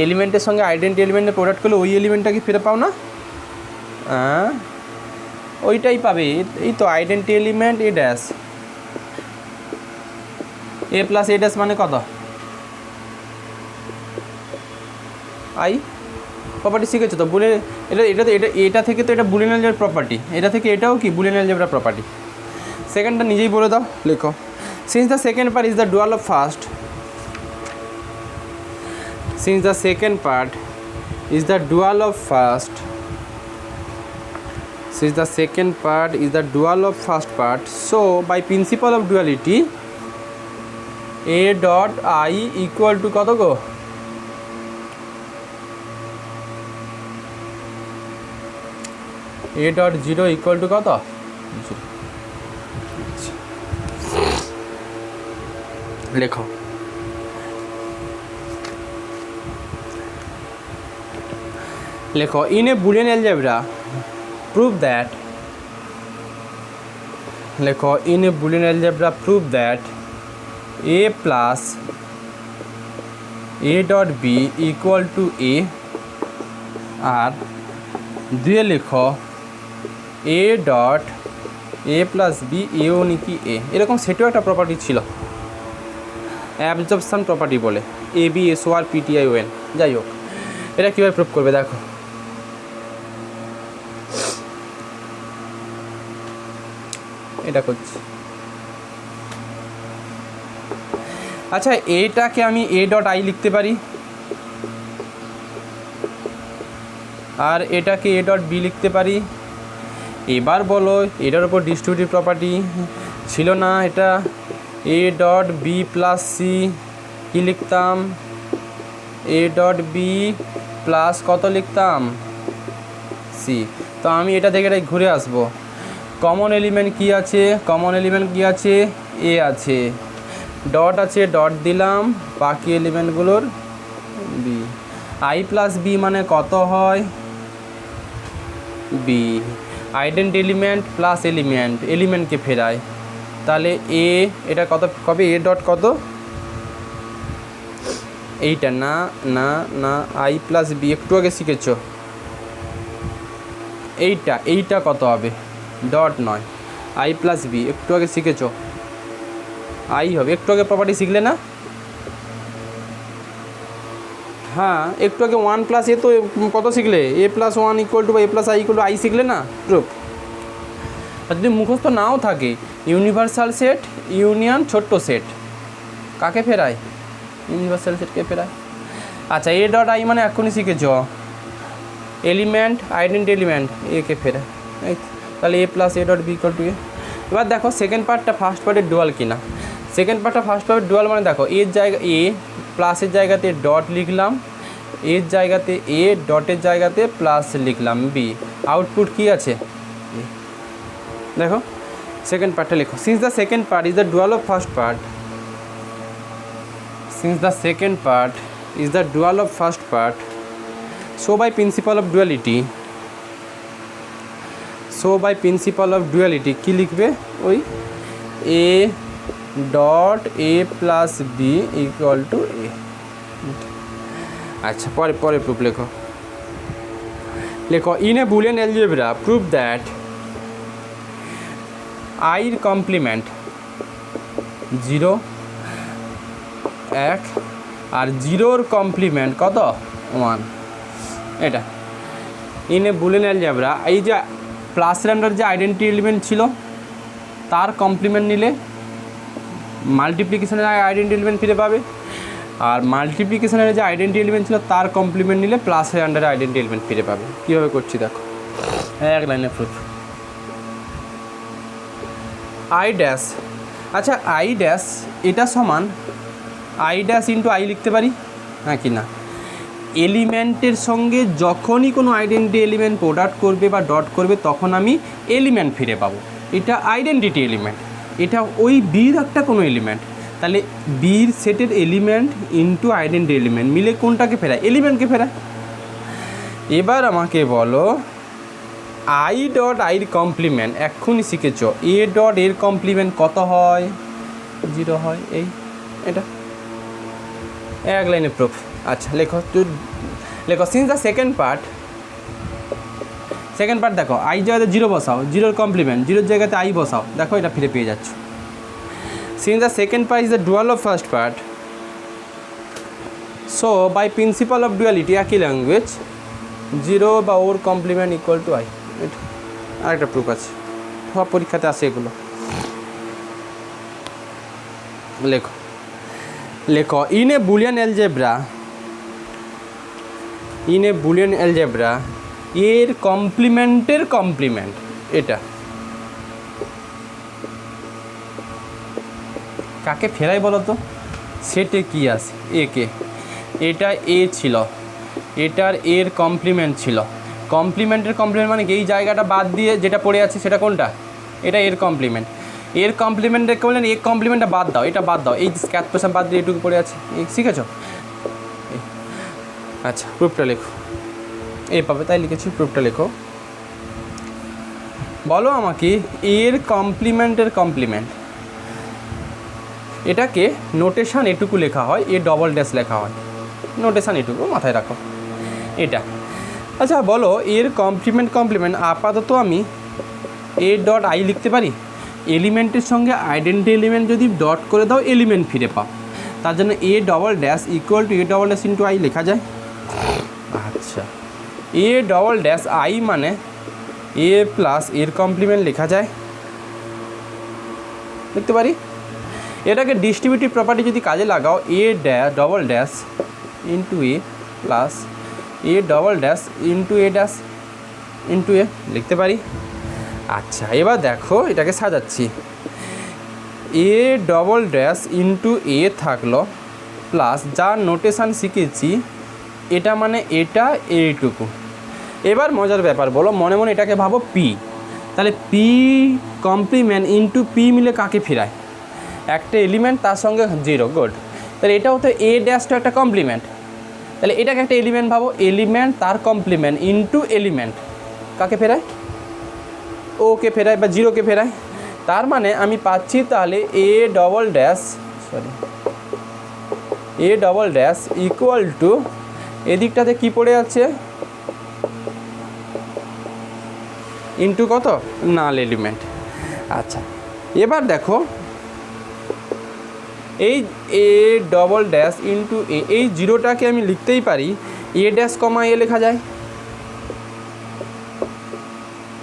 এলিমেন্টের সঙ্গে আইডেন্টি এলিমেন্টের প্রোডাক্ট করলে ওই এলিমেন্টটাকে ফিরে পাও না? ওইটাই পাবে, এই তো identity element a dash, A plus A dash মানে কত, আই প্রপার্টি শিখেছো তো বুলিয়ান, এটা থেকে তো এটা বুলিয়ান অ্যালজেব্রা প্রপার্টি, এটা থেকে এটাও কি বুলিয়ান অ্যালজেব্রা প্রপার্টি। সেকেন্ডটা নিজেই বলে দাও, লেখো since the second part is the dual of first, since the second part is the dual of first, since the second part is the dual of first part, so by principle of duality a dot I equal to কত গো, a dot 0 equal to কত, লেখো লেখো in a Boolean algebra prove that, লেখো in a Boolean algebra prove that a plus a dot b equal to a, আর দুয়ে লেখো a dot a plus b a ও নাকি a, এরকম সেটও একটা property ছিল অ্যাবজর্পশন প্রপার্টি বলে, A B S O R P T I O N. যাই হোক, এটা কীভাবে প্রুভ করবে দেখো, এটা করছি। আচ্ছা এটাকে আমি এ ডট আই লিখতে পারি, আর এটাকে এ ডট বি লিখতে পারি। এবার বলো এটার উপর ডিস্ট্রিবিউটিভ প্রপার্টি ছিল না, এটা A dot B plus C কী লিখতাম, এ ডট বি প্লাস কত লিখতাম, সি। তো আমি এটা থেকে এটাই ঘুরে আসবো, কমন এলিমেন্ট কি আছে, কমন এলিমেন্ট কি আছে, এ আছে, ডট আছে, ডট দিলাম, বাকি এলিমেন্টগুলোর বি, আই প্লাস বি মানে কত হয় বি, আইডেন্ট এলিমেন্ট প্লাস এলিমেন্ট, এলিমেন্টকে ফেরায়, তাহলে এ এটা কত কবে, এ ডট কত, এইটা না না না আই প্লাস বি একটু আগে শিখেছো, এইটা কত হবে, ডট নয় আই প্লাস বি একটু আগে শিখেছো, আই হবে, একটু আগে প্রপার্টি শিখলে না, হ্যাঁ একটু আগে ওয়ান প্লাস এ তো কত শিখলে, A plus one equal to বা A plus I equal to I শিখলে না প্রুফ। আর যদি মুখস্থ নাও থাকে, ইউনিভার্সাল সেট ইউনিয়ন ছোট্ট সেট কাকে ফেরায়, ইউনিভার্সাল সেটকে ফেরায়। আচ্ছা এ ডট আই মানে এখনই শিখেছ, এলিমেন্ট আইডেন্টি এলিমেন্ট একে ফেরায়, এই তাহলে A plus A dot B equal to A. এবার দেখো সেকেন্ড পার্টটা ফার্স্ট পার্টের ডুয়াল কিনা, সেকেন্ড পার্টটা ফার্স্ট পার্টের ডুয়াল মানে দেখো এর জায়গা এ প্লাসের জায়গাতে ডট লিখলাম, এর জায়গাতে এ ডটের জায়গাতে প্লাস লিখলাম বি, আউটপুট কি আছে দেখো। সেকেন্ড পার্টটা লেখো, since the second part is the dual of first part, since the second part is the dual of first part, so by principle of duality, so by principle of duality কি লিখবে, ওই a dot a plus b equal to a। আচ্ছা পরে পরে proof লেখো, লেখো in a Boolean algebra prove that I এর complement 0 1 আর 0 complement কত 1, এটা ইন এ বুলিয়ান অ্যালজেব্রা। এই যে প্লাসের আন্ডার যে আইডেন্টি এলিমেন্ট ছিল তার কমপ্লিমেন্ট নিলে মাল্টিপ্লিকেশনের আইডেন্টি এলিমেন্ট ফিরে পাবে, আর মাল্টিপ্লিকেশনের যে আইডেন্টি এলিমেন্ট ছিল তার কমপ্লিমেন্ট নিলে প্লাসের আন্ডারে আইডেন্টি এলিমেন্ট ফিরে পাবে। কীভাবে করছি দেখো, এক লাইনে প্রুফ। আই ড্যাশ, আচ্ছা আই ড্যাশ এটা সমান আই ড্যাশ ইন্টু আই লিখতে পারি হ্যাঁ কি না, এলিমেন্টের সঙ্গে যখনই কোনো আইডেন্টি এলিমেন্ট প্রোডাক্ট করবে বা ডট করবে তখন আমি এলিমেন্ট ফিরে পাবো, এটা আইডেন্টিটি এলিমেন্ট, এটা ওই বির একটা কোনো এলিমেন্ট, তাহলে বির সেটের এলিমেন্ট ইন্টু আইডেন্টি এলিমেন্ট মিলে কোনটাকে ফেরায়, এলিমেন্টকে ফেরায়। এবার আমাকে বলো আই ডট আইর কমপ্লিমেন্ট এক্ষুনি শিখেছ, এ ডট এর কমপ্লিমেন্ট কত হয় 0 হয়, এই এটা এক লাইনে প্রুফ। আচ্ছা লেখো লেখো সিন্স দ্য সেকেন্ড পার্ট দেখো আই জায়গাতে 0 বসাও, 0 কমপ্লিমেন্ট 0 জায়গাতে আই বসাও, দেখো এটা ফিরে পেয়ে যাচ্ছ। Since the second part is the dual of first part, so by principle of duality একই ল্যাঙ্গুয়েজ 0 বা ওর কমপ্লিমেন্ট ইকুয়াল টু আই। এটা আরেকটা প্রুফ আছে, সব পরীক্ষাতে আসে এগুলো। লেখো লেখো ইন এ বুলিয়ান অ্যালজেব্রা এর কমপ্লিমেন্টের কমপ্লিমেন্ট এটা কাকে ফেরাই বলো তো? সেটে কি আছে? একে। এটা এ ছিল, এটার এর কমপ্লিমেন্ট ছিল। কমপ্লিমেন্টের কমপ্লিমেন্ট মানে এই জায়গাটা বাদ দিয়ে যেটা পড়ে আছে সেটা কোনটা? এটা এর কমপ্লিমেন্ট। এর কমপ্লিমেন্টের বললেন এর কমপ্লিমেন্টটা বাদ দাও, এটা বাদ দাও, এই স্ক্যাচ পোশাক বাদ দিয়ে এটুকু পড়ে আছে, শিখেছ? আচ্ছা প্রুফটা লেখো, এই পাবে তাই লিখেছি, প্রুফটা লেখো। বলো আমাকে এর কমপ্লিমেন্টের কমপ্লিমেন্ট, এটাকে নোটেশান এটুকু লেখা হয়, এ ডবল ড্যাশ লেখা হয়, নোটেশান এটুকু মাথায় রাখো এটা। আচ্ছা বলো এর কমপ্লিমেন্ট আপাতত আমি এ ডট আই লিখতে পারি। এলিমেন্টের সঙ্গে আইডেন্টি এলিমেন্ট যদি ডট করে দাও এলিমেন্ট ফিরে পাও, তার জন্য এ double dash equal to A double dash into I লেখা যায়। আচ্ছা এ ডবল ড্যাশ আই মানে এ প্লাস এর কমপ্লিমেন্ট লেখা যায়, লিখতে পারি। এটাকে ডিস্ট্রিবিউটিভ প্রপার্টি যদি কাজে লাগাও A double dash into A plus A double dash into A dash into A লিখতে পারি। আচ্ছা এবার দেখো এটাকে সাজাচ্ছি, A double dash into A থাকলো প্লাস যার নোটেশান শিখেছি এটা মানে এটা এইটুকু। এবার মজার ব্যাপার বলো, মনে মনে এটাকে ভাবো পি, তাহলে পি কমপ্লিমেন্ট ইন্টু পি মিলে কাকে ফেরায়? একটা এলিমেন্ট তার সঙ্গে 0, গুড। তাহলে এটাও তো এ ড্যাশটা একটা কমপ্লিমেন্ট, তাহলে এটাকে একটা এলিমেন্ট ভাবো, এলিমেন্ট তার কমপ্লিমেন্ট ইন্টু এলিমেন্ট কাকে ফেরায়? ওকে ফেরায় বা 0কে ফেরায়। তার মানে আমি পাচ্ছি তাহলে A double dash equal to এদিকটাতে কি পড়ে আছে ইন্টু কত? Null element. আচ্ছা এবার দেখো এই A double dash into A, এই 0টাকে আমি লিখতেই পারি এ ড্যাশ কমা এ লেখা যায়,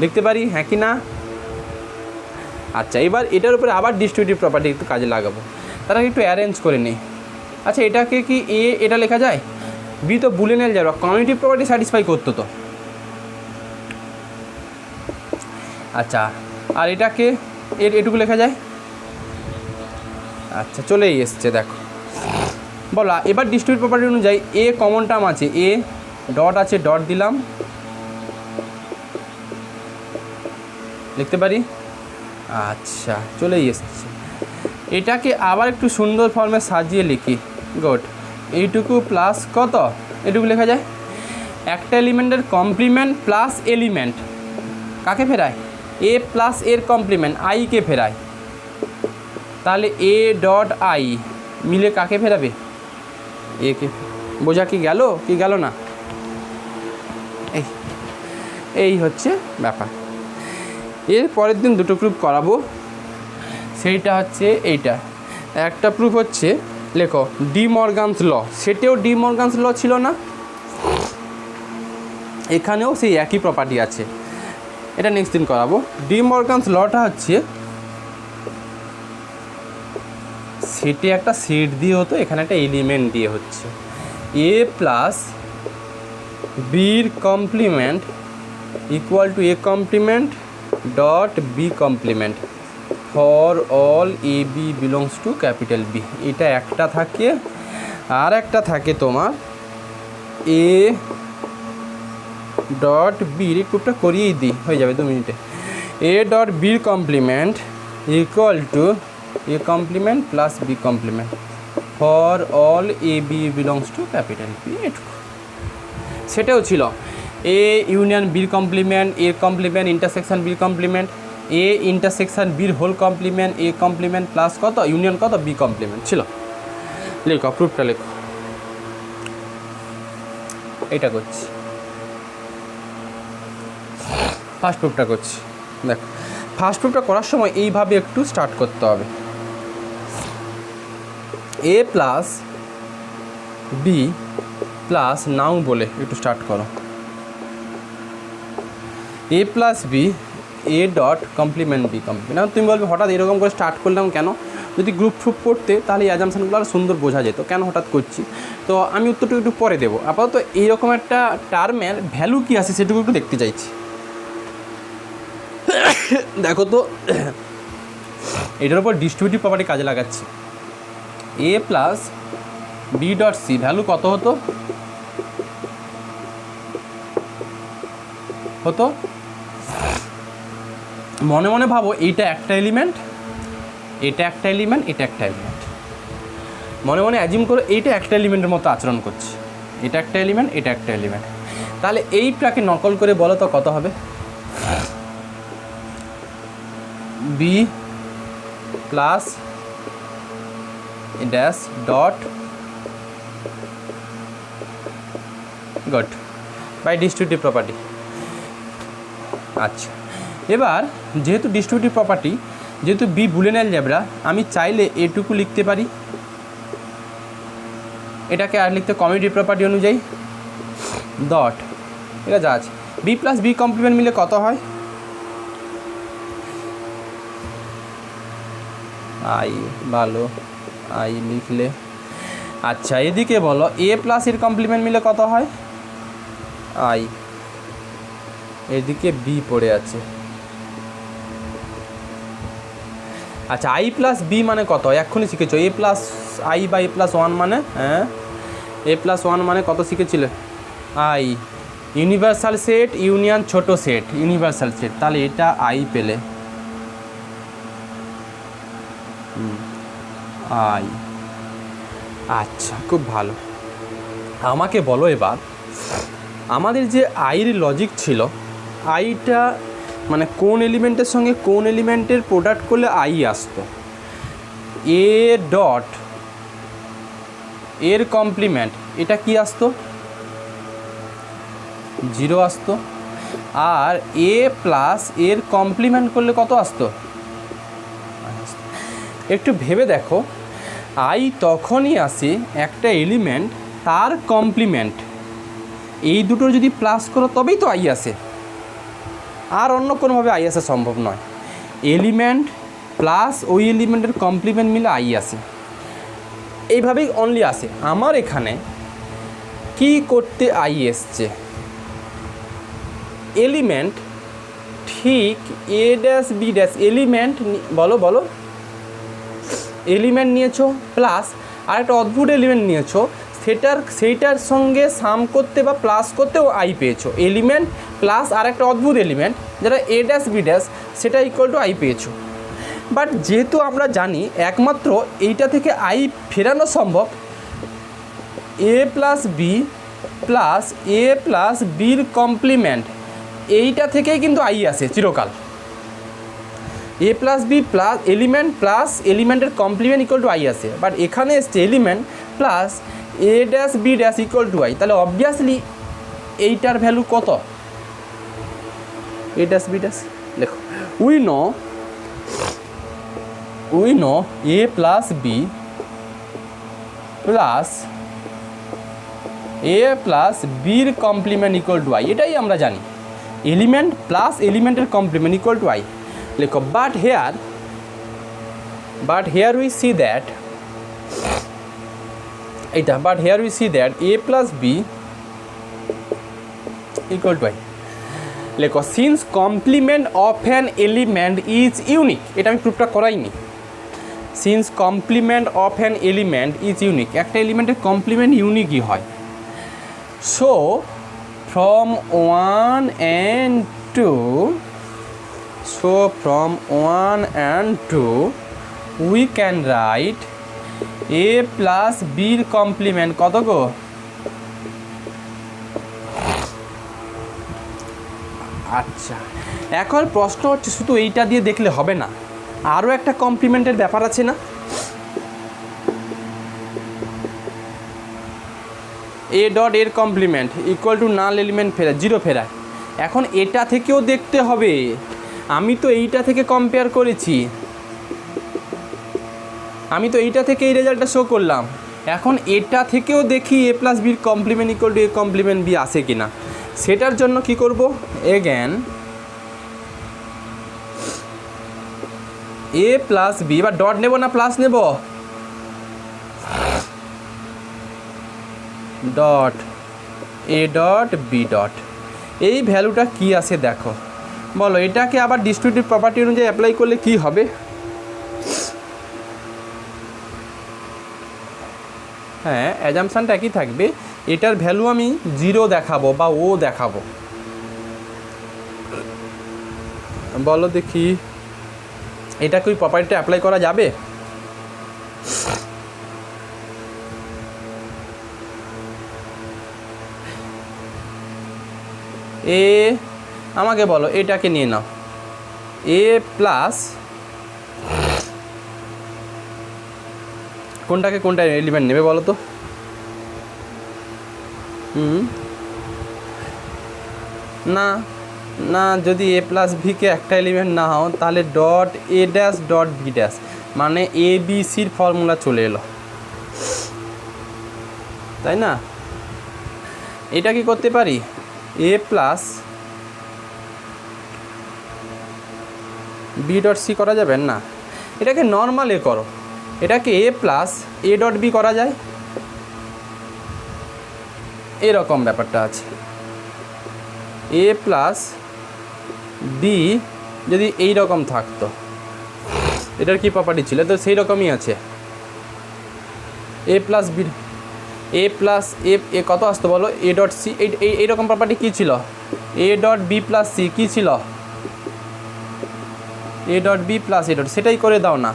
লিখতে পারি, হ্যাঁ কি না? আচ্ছা এবার এটার উপরে আবার ডিস্ট্রিবিউটিভ প্রপার্টি একটু কাজে লাগাবো, তারা একটু অ্যারেঞ্জ করে নিই। আচ্ছা এটাকে কি এ এটা লেখা যায়? বি তো বুলিয়ান অ্যালজেব্রা, কমিউনিটিভ প্রপার্টি স্যাটিসফাই করতো তো। আচ্ছা আর এটাকে এটুকু লেখা যায়। আচ্ছা চলেই এসছে দেখো, বলা এবার ডিস্ট্রিবিউটিভ প্রপার্টি অনুযায়ী এ কমন টার্ম আছে, এ ডট আছে, ডট দিলাম, লিখতে পারি। আচ্ছা চলেই এসছে, এটাকে আবার একটু সুন্দর ফর্মে সাজিয়ে লিখি, গুড। এইটুকু প্লাস কত এটুকু লেখা যায়, একটা এলিমেন্টের কমপ্লিমেন্ট প্লাস এলিমেন্ট কাকে ফেরায়? এ প্লাস এর কমপ্লিমেন্ট আইকে ফেরায়, তাহলে এ ডট আই মিলে কাকে ফেরাবে? একে। বোঝা কি গেল কি গেল না? এই হচ্ছে ব্যাপার। এর পরের দিন দুটো প্রুফ করাবো, সেইটা হচ্ছে এইটা। একটা প্রুফ হচ্ছে লেখো ডি মর্গানস ল, সেটাও ডি মর্গানস ল ছিল না, এখানেও সেই একই প্রপার্টি আছে, এটা নেক্সট দিন করাবো। ডি মর্গানস লটা হচ্ছে সেটে একটা সেট দিয়ে হতো, এখানে একটা এলিমেন্ট দিয়ে হচ্ছে, এ প্লাস বির complement equal to A complement dot B complement for all A B belongs to capital B. এটা একটা থাকে, আর একটা থাকে তোমার এ ডট বির, একটুটা করিয়েই দিই, হয়ে যাবে 2 মিনিটে। এ ডট বির complement equal to A complement plus B complement for all A B belongs to capital B. এটুকু সেটাও ছিল এ ইউনিয়ন বির কমপ্লিমেন্ট, এর কমপ্লিমেন্ট ইন্টারসেকশন বির কমপ্লিমেন্ট, এ ইন্টারসেকশন বির whole complement, A complement plus কত union কত বি কমপ্লিমেন্ট ছিল। লেখো প্রুফটা লেখো, এটা করছি, ফার্স্ট প্রুফটা করছি। দেখো ফার্স্ট প্রুফটা করার সময় এইভাবে একটু স্টার্ট করতে হবে, এ প্লাস বি প্লাস নাও বলে একটু স্টার্ট করো, A plus B A dot complement B complement. এখন তুমি বলবে হঠাৎ এরকম করে স্টার্ট করলাম কেন? যদি গ্রুপ ফ্রুপ পড়তে তাহলে এই অ্যাজাম্পশনগুলো আরও সুন্দর বোঝা যেত, কেন হঠাৎ করছি। তো আমি উত্তরটা একটু পরে দেবো। আপাতত এইরকম একটা টার্মের ভ্যালু কী আছে সেটুকু একটু দেখতে চাইছি। দেখো তো, এটার উপর ডিস্ট্রিবিউটিভ প্রপার্টি কাজে লাগাচ্ছি। A plus B dot C value কত হতো? মনে মনে ভাবো এইটা একটা এলিমেন্ট, এটা একটা এলিমেন্ট, এটা একটা এলিমেন্ট। মনে মনে অ্যাজিউম করো এইটা একটা এলিমেন্টের মতো আচরণ করছে, এটা একটা এলিমেন্ট, এটা একটা এলিমেন্ট। তাহলে এইটাকে নকল করে বলো তো কত হবে? B plus dash dot got by distributive property. আচ্ছা, এবার যেহেতু ডিস্ট্রিবিউটিভ প্রপার্টি, যেহেতু বি বুলিয়ান অ্যালজেব্রা, আমি চাইলে এটুকু লিখতে পারি, এটাকে আর লিখতে কমিউটিভ প্রপার্টি অনুযায়ী ডট, এটা যা আছে বি প্লাস বি কমপ্লিমেন্ট মিলে কত হয়? আই, ভালো আই লিখলে। আচ্ছা, এদিকে বলো এ প্লাস এর কমপ্লিমেন্ট মিলে কত হয়? আই। এদিকে বি পড়ে আছে। আচ্ছা, আই প্লাস বি মানে কত? এক্ষুনি শিখেছো এ প্লাস আই বা এ প্লাস ওয়ান মানে, হ্যাঁ এ প্লাস ওয়ান মানে কত শিখেছিলে? আই। ইউনিভার্সাল সেট ইউনিয়ন ছোট সেট, ইউনিভার্সাল সেট, তাহলে এটা আই পেলে আই। আচ্ছা, খুব ভালো। আমাকে বলো এবার, আমাদের যে আইয়ের লজিক ছিল, আইটা মানে কোন এলিমেন্টের সঙ্গে কোন এলিমেন্টের প্রোডাক্ট করলে আই আসতো? এ ডট এর কমপ্লিমেন্ট, এটা কি আসতো? 0 আসতো। আর এ প্লাস এর কমপ্লিমেন্ট করলে কত আসতো? একটু ভেবে দেখো, আই তখনই আসে একটা এলিমেন্ট তার কমপ্লিমেন্ট, এই দুটোর যদি প্লাস করো তবেই তো আই আসে, আর অন্য কোনোভাবে আই আসা সম্ভব নয়। এলিমেন্ট প্লাস ওই এলিমেন্টের কমপ্লিমেন্ট মিলে আই আসে, এইভাবেই অনলি আসে। আমার এখানে কি করতে আই এসছে? এলিমেন্ট, ঠিক এ ড্যাশ বি ড্যাশ এলিমেন্ট, বলো বলো, এলিমেন্ট নিয়েছো প্লাস আর একটা অদ্ভুত এলিমেন্ট নিয়েছো, সেইটার সঙ্গে সাম করতে বা প্লাস করতেও আই পেয়েছো। এলিমেন্ট প্লাস আর একটা অদ্ভুত এলিমেন্ট যেটা এ ড্যাশ বি ড্যাশ, সেটা ইকুয়াল টু আই পেয়েছো। বাট যেহেতু আমরা জানি একমাত্র এইটা থেকে আই ফেরানো সম্ভব, A plus B plus A plus বির কমপ্লিমেন্ট, এইটা থেকেই কিন্তু আই আসে চিরকাল। এ প্লাস বি প্লাস এলিমেন্টের কমপ্লিমেন্ট ইকুয়াল টু আই আসে, বাট এখানে এসছে element plus A dash B dash equal to I, তাহলে অবভিয়াসলি এইটার ভ্যালু কত? এ ড্যাশ বি ড্যাশ লেখো। We know A plus B plus A plus বির complement equal to I, এটাই আমরা জানি। এলিমেন্ট প্লাস এলিমেন্টের কমপ্লিমেন্ট ইকুয়াল টু আই লেখো। But here we see that এইটা, but here we see that A plus B equal to I লেখো। Since complement of an element is unique, এটা আমি প্রুফটা করাইনি। Since complement of an element is unique, একটা এলিমেন্টের complement ইউনিকই হয়। So from one and two we can write A plus বির কমপ্লিমেন্ট কত গো? আচ্ছা, এখন প্রশ্ন হচ্ছে শুধু এইটা দিয়ে দেখলে হবে না, আরও একটা কমপ্লিমেন্টের ব্যাপার আছে না? এ ডট এর complement equal to null element ফেরায়, 0 ফেরায়। এখন এটা থেকেও দেখতে হবে, আমি তো এইটা থেকে কম্পেয়ার করেছি, আমি তো এইটা থেকে এই রেজাল্টটা শো করলাম, এখন এটা থেকেও দেখি এ প্লাস বির complement equal to A complement B আসে কিনা, সেটার জন্য কি করব, এগেন এ প্লাস বি, এবার ডট নেব না প্লাস নেব, dot A dot B dot, এই ভ্যালুটা কি আসে দেখো, বলো এটাকে আবার ডিস্ট্রিবিউটিভ প্রপার্টি অনুযায়ী অ্যাপ্লাই করলে কি হবে, হ্যাঁ অ্যাজাম্পশানটা একই থাকবে, এটার ভ্যালু আমি 0 দেখাবো বা ও দেখাবো, বলো দেখি এটা কি প্রপার্টিটা অ্যাপ্লাই করা যাবে, এ আমাকে বলো এটাকে নিয়ে নাও, এ প্লাস কোনটাকে কোনটা এলিমেন্ট নেবে বলো তো, না না, যদি এ প্লাস ভিকে একটা এলিমেন্ট না হও তাহলে dot A dash dot B dash, মানে এ বি সির ফর্মুলা চলে এলো, তাই না, এটা কি করতে পারি, এ প্লাস বি ডট সি করা যাবে না, এটাকে নর্মাল এ করো, এটাকে A plus A dot B করা যায়, এরকম ব্যাপারটা আছে, এ প্লাস বি যদি এই রকম থাকতো, এটার কি প্রপার্টি ছিল, তো সেই রকমই আছে, A plus B, A plus A কত আসতো বলো, এ ডট সি, এইরকম প্রপার্টি কী ছিল, A dot B plus C কী ছিল, A dot B plus A dot, সেটাই করে দাও না,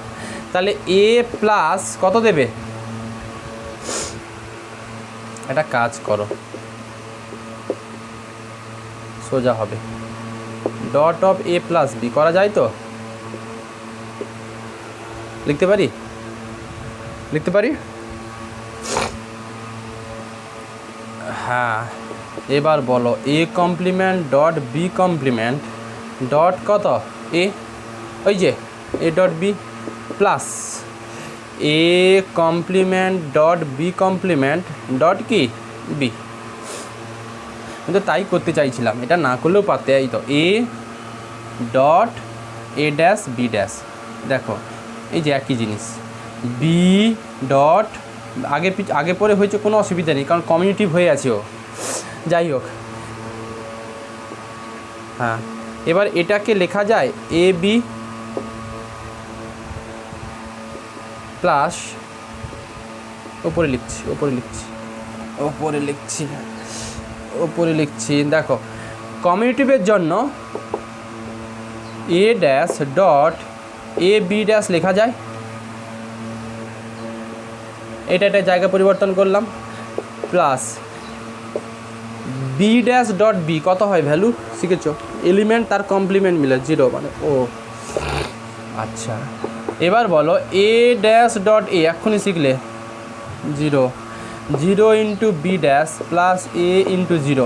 তাহলে এ প্লাস কত দেবে, একটা কাজ করো সোজা হবে, dot of A plus B করা যায় তো, লিখতে পারি, লিখতে পারি, হ্যাঁ এবার বলো A complement dot B complement dot কত এ, ওই যে A dot B plus A complement dot B complement dot কি বি, কিন্তু তাই করতে চাইছিলাম, এটা না করলেও পারতে, এই তো A dot A dash B dash, দেখো এই যে একই জিনিস, বি ডট আগে পরে হয়েছে কোনো অসুবিধা নেই, কারণ কমিউনিটিভ হয়ে আছে ও, যাই হোক, হ্যাঁ এবার এটাকে লেখা যায় এ বি প্লাস, ওপরে লিখছি ওপরে লিখছি ওপরে লিখছি ওপরে লিখছি, দেখো কমিউনিটিভের জন্য A dash dot A B dash লেখা যায়, এটা জায়গা পরিবর্তন করলাম, plus B dash dot B কত হয় ভ্যালু শিখেছো, এলিমেন্ট তার কমপ্লিমেন্ট মিলে 0, মানে ও আচ্ছা, এবার বলো এ ড্যাশ ডট এ এক্ষুনি শিখলে 0, 0 ইন্টু বি ড্যাশ প্লাস এ ইন্টু 0,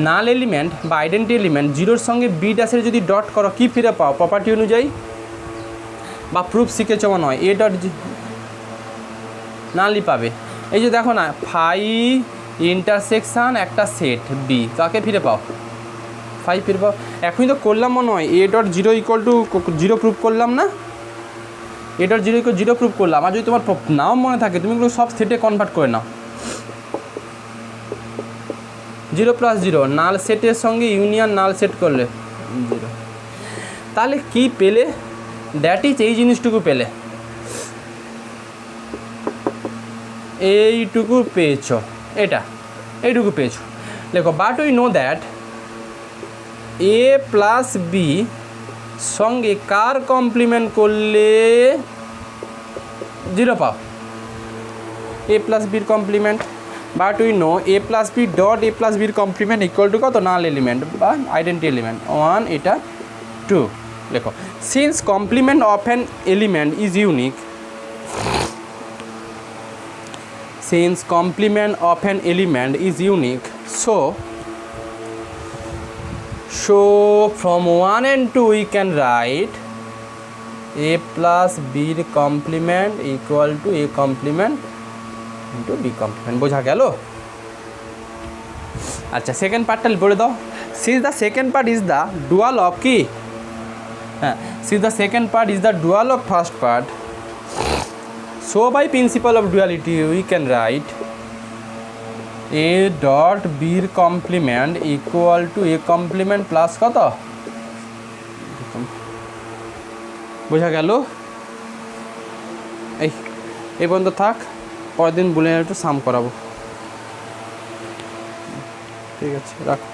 নাল এলিমেন্ট বা আইডেন্টি এলিমেন্ট 0-র সঙ্গে বি ড্যাশের যদি ডট করো কি ফিরে পাও প্রপার্টি অনুযায়ী, বা প্রুফ শিখেছো মনে হয়, এ ডট নালই পাবে, এই যে দেখো না ফাই ইন্টারসেকশান একটা সেট বি, তাকে ফিরে পাও, ফাই ফিরে পাও, এখনই তো করলাম মনে হয় A dot 0 equal to 0 proof করলাম না, এ ডট 0 ইকুয়াল 0 প্রুফ করলাম, আর যদি তোমার নাও মনে থাকে তুমি এগুলো সব সেটে কনভার্ট করে নাও, 0 প্লাস 0 নাল সেটের সঙ্গে ইউনিয়ন নাল সেট করলে 0, তাহলে কি পেলে, দ্যাট ইজ এই জিনিসটুকু পেলে, এইটুকু পেয়েছো, এইটুকু পেয়েছো, দেখো but we know that A plus B সঙ্গে কার কমপ্লিমেন্ট করলে 0 পাও, এ প্লাস বির complement, but we know A plus B dot A plus বির কমপ্লিমেন্ট ইকুয়াল টু কত, নাল এলিমেন্ট বা আইডেন্টি এলিমেন্ট 1, এটা 2, দেখো since complement of an element is unique, since complement of an element is unique, so from 1 and 2 we can write a plus b complement equal to a complement into B complement. বোঝা গেল? আচ্ছা, second পার্টটা বলে দাও। Since the second part is the dual of কি? হ্যাঁ, since the second part is the dual of first part, so by principle of duality we can write A dot বির complement equal to A complement plus কত? বোঝা গেল? এই পর্যন্ত থাক, পরের দিন বলে একটু সাম করাবো। ঠিক আছে, রাখো।